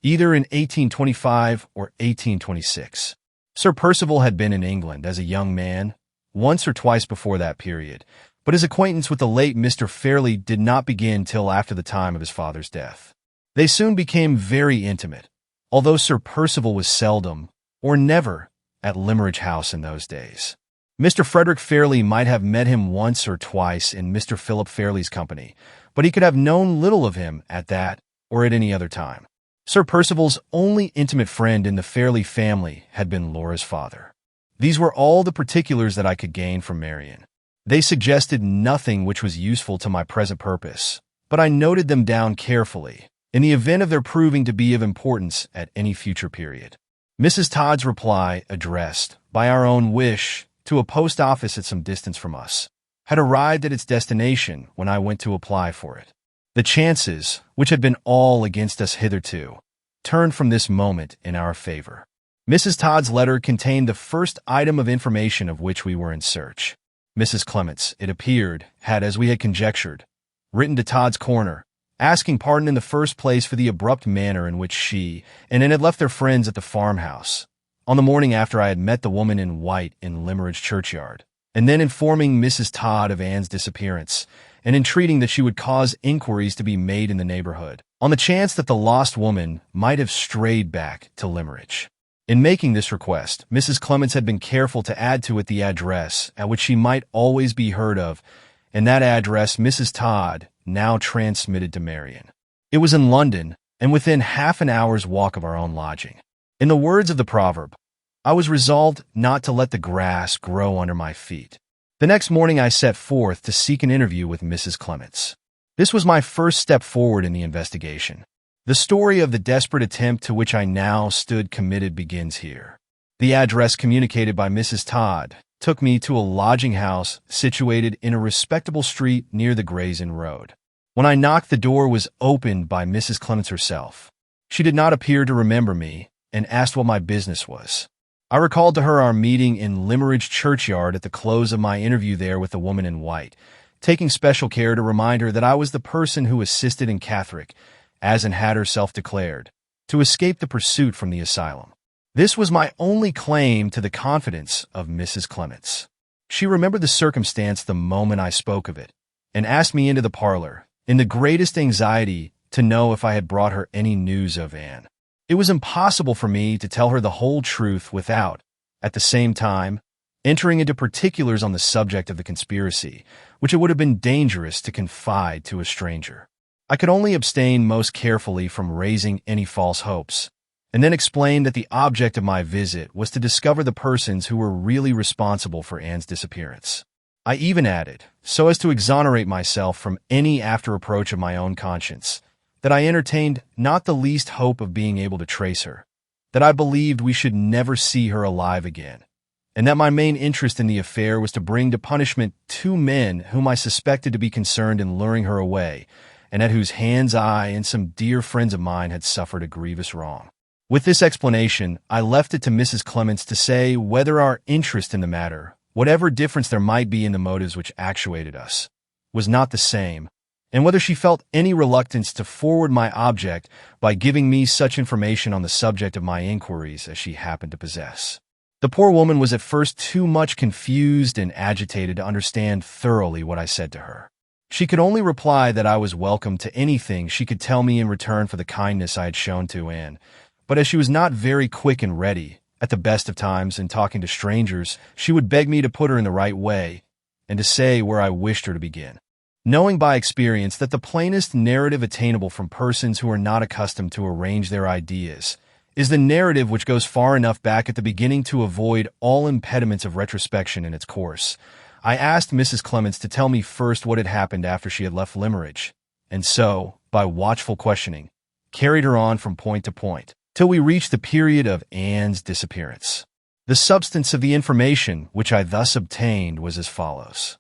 S1: either in 1825 or 1826. Sir Percival had been in England as a young man, once or twice before that period, but his acquaintance with the late Mr. Fairley did not begin till after the time of his father's death. They soon became very intimate, although Sir Percival was seldom, or never, at Limmeridge House in those days. Mr. Frederick Fairley might have met him once or twice in Mr. Philip Fairley's company, but he could have known little of him at that or at any other time. Sir Percival's only intimate friend in the Fairley family had been Laura's father. These were all the particulars that I could gain from Marian. They suggested nothing which was useful to my present purpose, but I noted them down carefully, in the event of their proving to be of importance at any future period. Mrs. Todd's reply, addressed, by our own wish, to a post office at some distance from us, had arrived at its destination when I went to apply for it. The chances, which had been all against us hitherto, turned from this moment in our favor. Mrs. Todd's letter contained the first item of information of which we were in search. Mrs. Clements, it appeared, had, as we had conjectured, written to Todd's Corner, asking pardon in the first place for the abrupt manner in which she and Anne had left their friends at the farmhouse, on the morning after I had met the woman in white in Limmeridge churchyard, and then informing Mrs. Todd of Anne's disappearance, and entreating that she would cause inquiries to be made in the neighborhood, on the chance that the lost woman might have strayed back to Limmeridge. In making this request, Mrs. Clements had been careful to add to it the address at which she might always be heard of, and that address Mrs. Todd now transmitted to Marian. It was in London, and within half an hour's walk of our own lodging. In the words of the proverb, I was resolved not to let the grass grow under my feet. The next morning I set forth to seek an interview with Mrs. Clements. This was my first step forward in the investigation. The story of the desperate attempt to which I now stood committed begins here. The address communicated by Mrs. Todd took me to a lodging house situated in a respectable street near the Gray's Inn Road. When I knocked, the door was opened by Mrs. Clements herself. She did not appear to remember me and asked what my business was. I recalled to her our meeting in Limmeridge churchyard at the close of my interview there with the woman in white, taking special care to remind her that I was the person who assisted in Catherick, as and had herself declared, to escape the pursuit from the asylum. This was my only claim to the confidence of Mrs. Clements. She remembered the circumstance the moment I spoke of it, and asked me into the parlor, in the greatest anxiety to know if I had brought her any news of Anne. It was impossible for me to tell her the whole truth without, at the same time, entering into particulars on the subject of the conspiracy, which it would have been dangerous to confide to a stranger. I could only abstain most carefully from raising any false hopes, and then explained that the object of my visit was to discover the persons who were really responsible for Anne's disappearance. I even added, so as to exonerate myself from any after-reproach of my own conscience, that I entertained not the least hope of being able to trace her, that I believed we should never see her alive again, and that my main interest in the affair was to bring to punishment 2 men whom I suspected to be concerned in luring her away, and at whose hands I and some dear friends of mine had suffered a grievous wrong. With this explanation, I left it to Mrs. Clements to say whether our interest in the matter, whatever difference there might be in the motives which actuated us, was not the same, and whether she felt any reluctance to forward my object by giving me such information on the subject of my inquiries as she happened to possess. The poor woman was at first too much confused and agitated to understand thoroughly what I said to her. She could only reply that I was welcome to anything she could tell me in return for the kindness I had shown to Anne, but as she was not very quick and ready, at the best of times, in talking to strangers, she would beg me to put her in the right way, and to say where I wished her to begin. Knowing by experience that the plainest narrative attainable from persons who are not accustomed to arrange their ideas is the narrative which goes far enough back at the beginning to avoid all impediments of retrospection in its course, I asked Mrs. Clements to tell me first what had happened after she had left Limmeridge, and so, by watchful questioning, carried her on from point to point, till we reached the period of Anne's disappearance. The substance of the information which I thus obtained was as follows.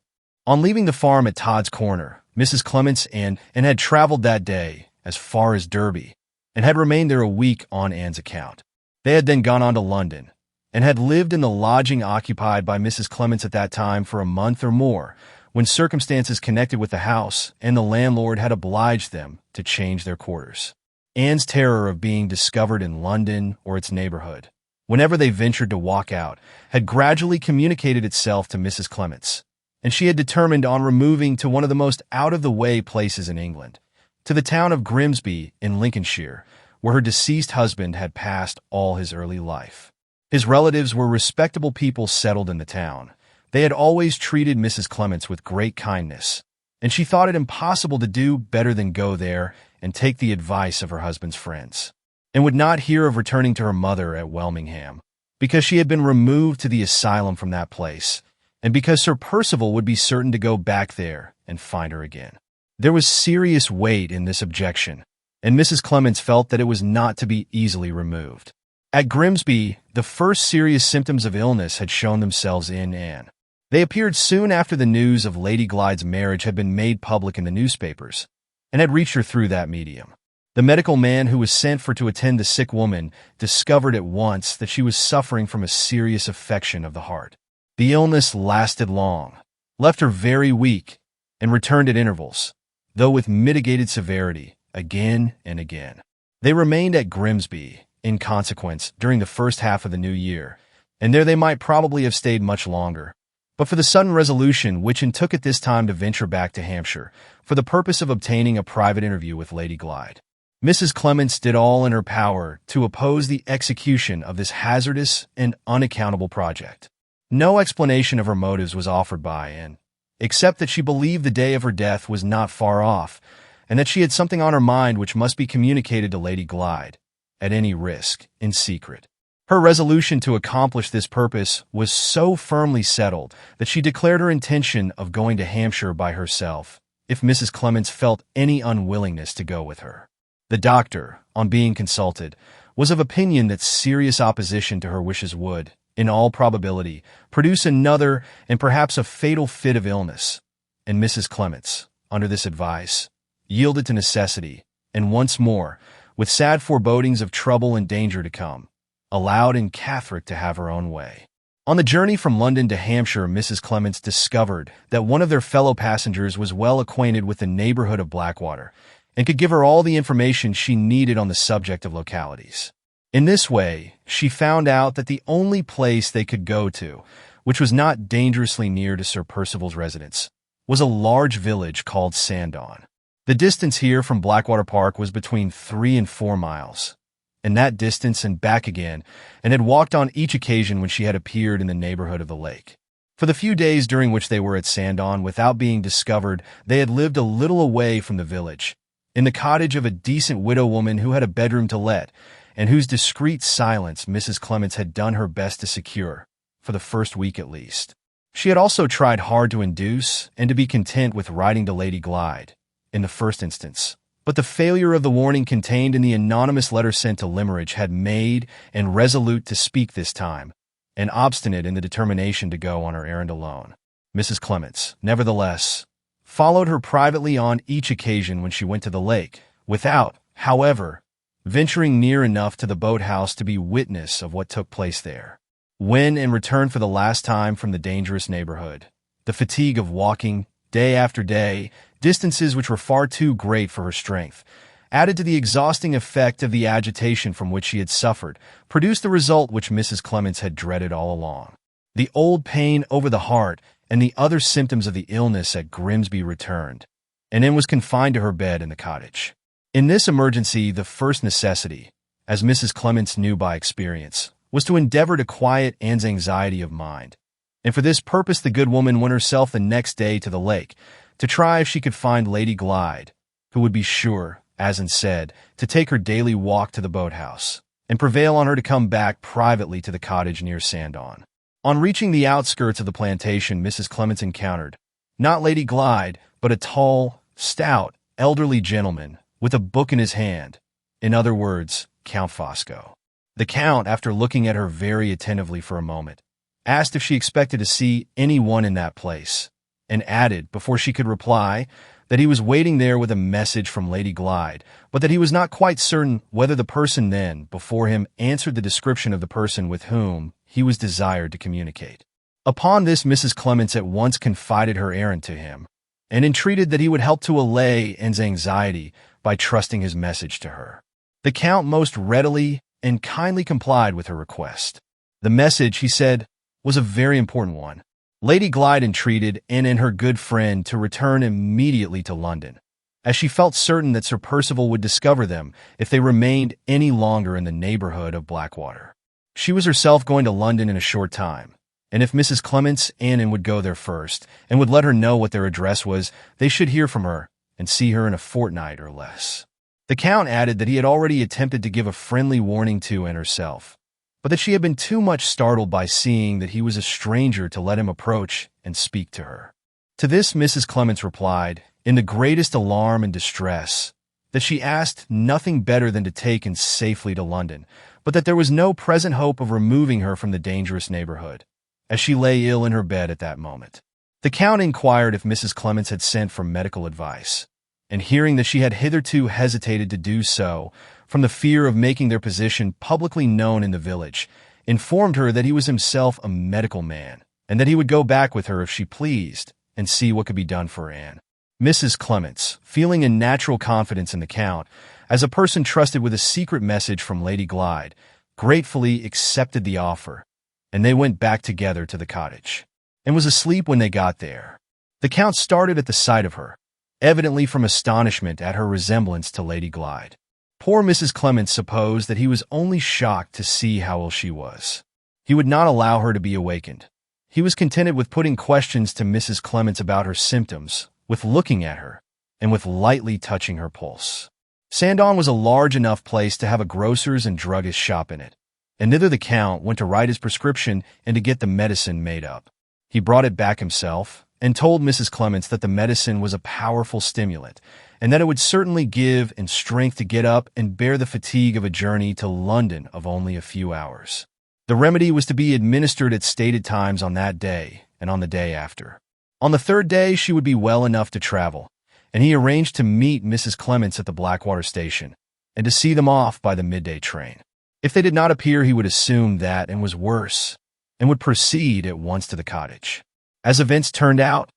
S1: On leaving the farm at Todd's Corner, Mrs. Clements and had traveled that day as far as Derby, and had remained there a week on Anne's account. They had then gone on to London, and had lived in the lodging occupied by Mrs. Clements at that time for a month or more, when circumstances connected with the house and the landlord had obliged them to change their quarters. Anne's terror of being discovered in London or its neighborhood, whenever they ventured to walk out, had gradually communicated itself to Mrs. Clements, and she had determined on removing to one of the most out-of-the-way places in England, to the town of Grimsby in Lincolnshire, where her deceased husband had passed all his early life. His relatives were respectable people settled in the town. They had always treated Mrs. Clements with great kindness, and she thought it impossible to do better than go there and take the advice of her husband's friends, and would not hear of returning to her mother at Welmingham, because she had been removed to the asylum from that place, and because Sir Percival would be certain to go back there and find her again. There was serious weight in this objection, and Mrs. Clements felt that it was not to be easily removed. At Grimsby, the first serious symptoms of illness had shown themselves in Anne. They appeared soon after the news of Lady Glyde's marriage had been made public in the newspapers, and had reached her through that medium. The medical man who was sent for to attend the sick woman discovered at once that she was suffering from a serious affection of the heart. The illness lasted long, left her very weak, and returned at intervals, though with mitigated severity, again and again. They remained at Grimsby, in consequence, during the first half of the new year, and there they might probably have stayed much longer, but for the sudden resolution which took at this time to venture back to Hampshire, for the purpose of obtaining a private interview with Lady Glyde. Mrs. Clements did all in her power to oppose the execution of this hazardous and unaccountable project. No explanation of her motives was offered by Anne, except that she believed the day of her death was not far off, and that she had something on her mind which must be communicated to Lady Glyde, at any risk, in secret. Her resolution to accomplish this purpose was so firmly settled that she declared her intention of going to Hampshire by herself, if Mrs. Clements felt any unwillingness to go with her. The doctor, on being consulted, was of opinion that serious opposition to her wishes would, in all probability, produce another and perhaps a fatal fit of illness, and Mrs. Clements, under this advice, yielded to necessity, and once more, with sad forebodings of trouble and danger to come, allowed Anne Catherick to have her own way. On the journey from London to Hampshire, Mrs. Clements discovered that one of their fellow passengers was well acquainted with the neighborhood of Blackwater and could give her all the information she needed on the subject of localities. In this way, she found out that the only place they could go to, which was not dangerously near to Sir Percival's residence, was a large village called Sandown. The distance here from Blackwater Park was between 3 and 4 miles, and that distance and back again, and had walked on each occasion when she had appeared in the neighborhood of the lake. For the few days during which they were at Sandown without being discovered, they had lived a little away from the village, in the cottage of a decent widow woman who had a bedroom to let, and whose discreet silence Mrs. Clements had done her best to secure, for the first week at least. She had also tried hard to induce and to be content with writing to Lady Glyde, in the first instance, but the failure of the warning contained in the anonymous letter sent to Limmeridge had made Anne resolute to speak this time, and obstinate in the determination to go on her errand alone. Mrs. Clements, nevertheless, followed her privately on each occasion when she went to the lake, without, however, venturing near enough to the boathouse to be witness of what took place there. When, in return for the last time from the dangerous neighborhood, the fatigue of walking, day after day, distances which were far too great for her strength, added to the exhausting effect of the agitation from which she had suffered, produced the result which Mrs. Clements had dreaded all along. The old pain over the heart and the other symptoms of the illness at Grimsby returned, and Anne was confined to her bed in the cottage. In this emergency, the first necessity, as Mrs. Clements knew by experience, was to endeavor to quiet Anne's anxiety of mind, and for this purpose the good woman went herself the next day to the lake, to try if she could find Lady Glyde, who would be sure, as Anne said, to take her daily walk to the boathouse, and prevail on her to come back privately to the cottage near Sandown. On reaching the outskirts of the plantation, Mrs. Clements encountered, not Lady Glyde, but a tall, stout, elderly gentleman, with a book in his hand, in other words, Count Fosco. The Count, after looking at her very attentively for a moment, asked if she expected to see anyone in that place, and added, before she could reply, that he was waiting there with a message from Lady Glyde, but that he was not quite certain whether the person then before him answered the description of the person with whom he was desired to communicate. Upon this, Mrs. Clements at once confided her errand to him, and entreated that he would help to allay Anne's anxiety by trusting his message to her. The Count most readily and kindly complied with her request. The message, he said, was a very important one. Lady Glyde entreated Anne and her good friend to return immediately to London, as she felt certain that Sir Percival would discover them if they remained any longer in the neighborhood of Blackwater. She was herself going to London in a short time, and if Mrs. Clements and Anne would go there first, and would let her know what their address was, they should hear from her and see her in a fortnight or less. The Count added that he had already attempted to give a friendly warning to Anne herself, but that she had been too much startled by seeing that he was a stranger to let him approach and speak to her. To this Mrs. Clements replied, in the greatest alarm and distress, that she asked nothing better than to take Anne safely to London, but that there was no present hope of removing her from the dangerous neighborhood, as she lay ill in her bed at that moment. The Count inquired if Mrs. Clements had sent for medical advice, and hearing that she had hitherto hesitated to do so, from the fear of making their position publicly known in the village, informed her that he was himself a medical man, and that he would go back with her if she pleased, and see what could be done for Anne. Mrs. Clements, feeling a natural confidence in the Count, as a person trusted with a secret message from Lady Glyde, gratefully accepted the offer, and they went back together to the cottage, and was asleep when they got there. The Count started at the sight of her, evidently from astonishment at her resemblance to Lady Glyde. Poor Mrs. Clements supposed that he was only shocked to see how ill she was. He would not allow her to be awakened. He was contented with putting questions to Mrs. Clements about her symptoms, with looking at her, and with lightly touching her pulse. Sandown was a large enough place to have a grocer's and druggist's shop in it, and thither the Count went to write his prescription and to get the medicine made up. He brought it back himself, and told Mrs. Clements that the medicine was a powerful stimulant, and that it would certainly give Anne strength to get up and bear the fatigue of a journey to London of only a few hours. The remedy was to be administered at stated times on that day and on the day after. On the third day she would be well enough to travel, and he arranged to meet Mrs. Clements at the Blackwater station and to see them off by the midday train. If they did not appear, he would assume that and was worse, and would proceed at once to the cottage. As events turned out,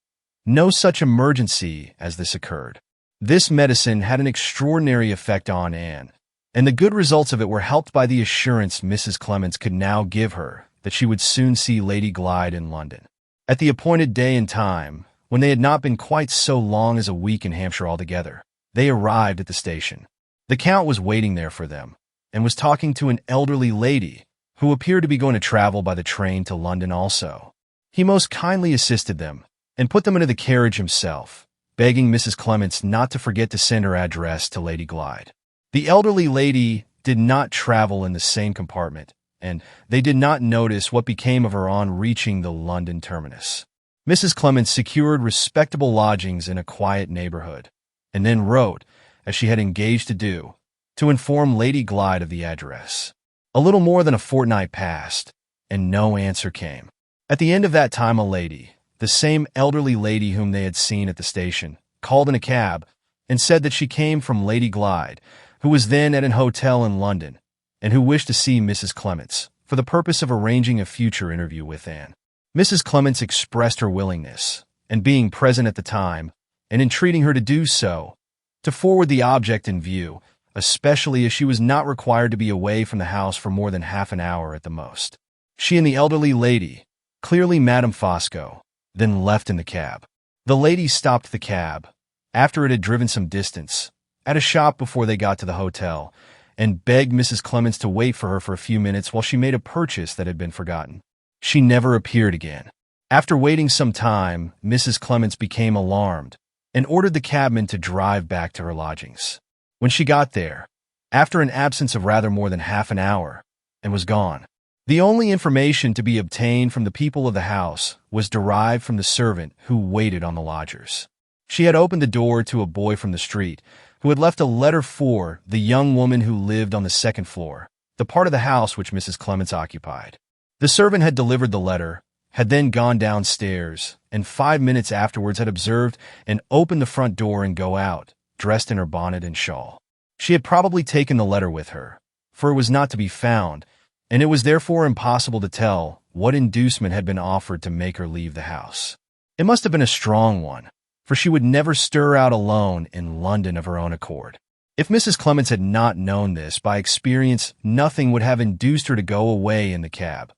S1: no such emergency as this occurred. This medicine had an extraordinary effect on Anne, and the good results of it were helped by the assurance Mrs. Clements could now give her that she would soon see Lady Glyde in London. At the appointed day and time, when they had not been quite so long as a week in Hampshire altogether, they arrived at the station. The Count was waiting there for them, and was talking to an elderly lady who appeared to be going to travel by the train to London also. He most kindly assisted them, and put them into the carriage himself, begging Mrs. Clements not to forget to send her address to Lady Glyde. The elderly lady did not travel in the same compartment, and they did not notice what became of her on reaching the London terminus. Mrs. Clements secured respectable lodgings in a quiet neighborhood, and then wrote, as she had engaged to do, to inform Lady Glyde of the address. A little more than a fortnight passed, and no answer came. At the end of that time, a lady, the same elderly lady whom they had seen at the station, called in a cab and said that she came from Lady Glyde, who was then at an hotel in London, and who wished to see Mrs. Clements for the purpose of arranging a future interview with Anne. Mrs. Clements expressed her willingness, and being present at the time, and entreating her to do so, to forward the object in view, especially as she was not required to be away from the house for more than half an hour at the most. She and the elderly lady, clearly Madame Fosco, then left in the cab. The lady stopped the cab, after it had driven some distance, at a shop before they got to the hotel, and begged Mrs. Clements to wait for her for a few minutes while she made a purchase that had been forgotten. She never appeared again. After waiting some time, Mrs. Clements became alarmed and ordered the cabman to drive back to her lodgings. When she got there, after an absence of rather more than half an hour, and was gone, the only information to be obtained from the people of the house was derived from the servant who waited on the lodgers. She had opened the door to a boy from the street, who had left a letter for the young woman who lived on the second floor, the part of the house which Mrs. Clements occupied. The servant had delivered the letter, had then gone downstairs, and 5 minutes afterwards had observed and opened the front door and go out, dressed in her bonnet and shawl. She had probably taken the letter with her, for it was not to be found, and it was therefore impossible to tell what inducement had been offered to make her leave the house. It must have been a strong one, for she would never stir out alone in London of her own accord. If Mrs. Clements had not known this by experience, nothing would have induced her to go away in the cab,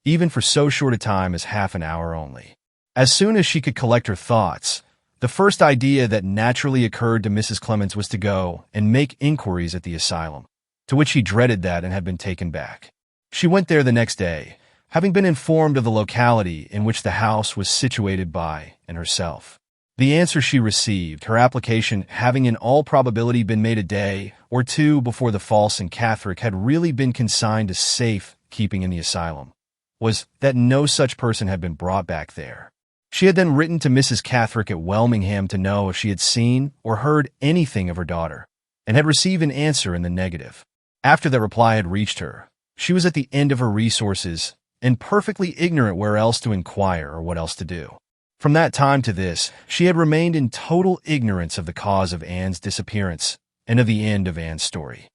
S1: even for so short a time as half an hour only. As soon as she could collect her thoughts, the first idea that naturally occurred to Mrs. Clements was to go and make inquiries at the asylum, to which she dreaded that and had been taken back. She went there the next day, having been informed of the locality in which the house was situated by and herself. The answer she received, her application having in all probability been made a day or two before the false and Catholic had really been consigned to safe keeping in the asylum, was that no such person had been brought back there. She had then written to Mrs. Cathrick at Welmingham to know if she had seen or heard anything of her daughter, and had received an answer in the negative. After that reply had reached her, she was at the end of her resources and perfectly ignorant where else to inquire or what else to do. From that time to this, she had remained in total ignorance of the cause of Anne's disappearance and of the end of Anne's story.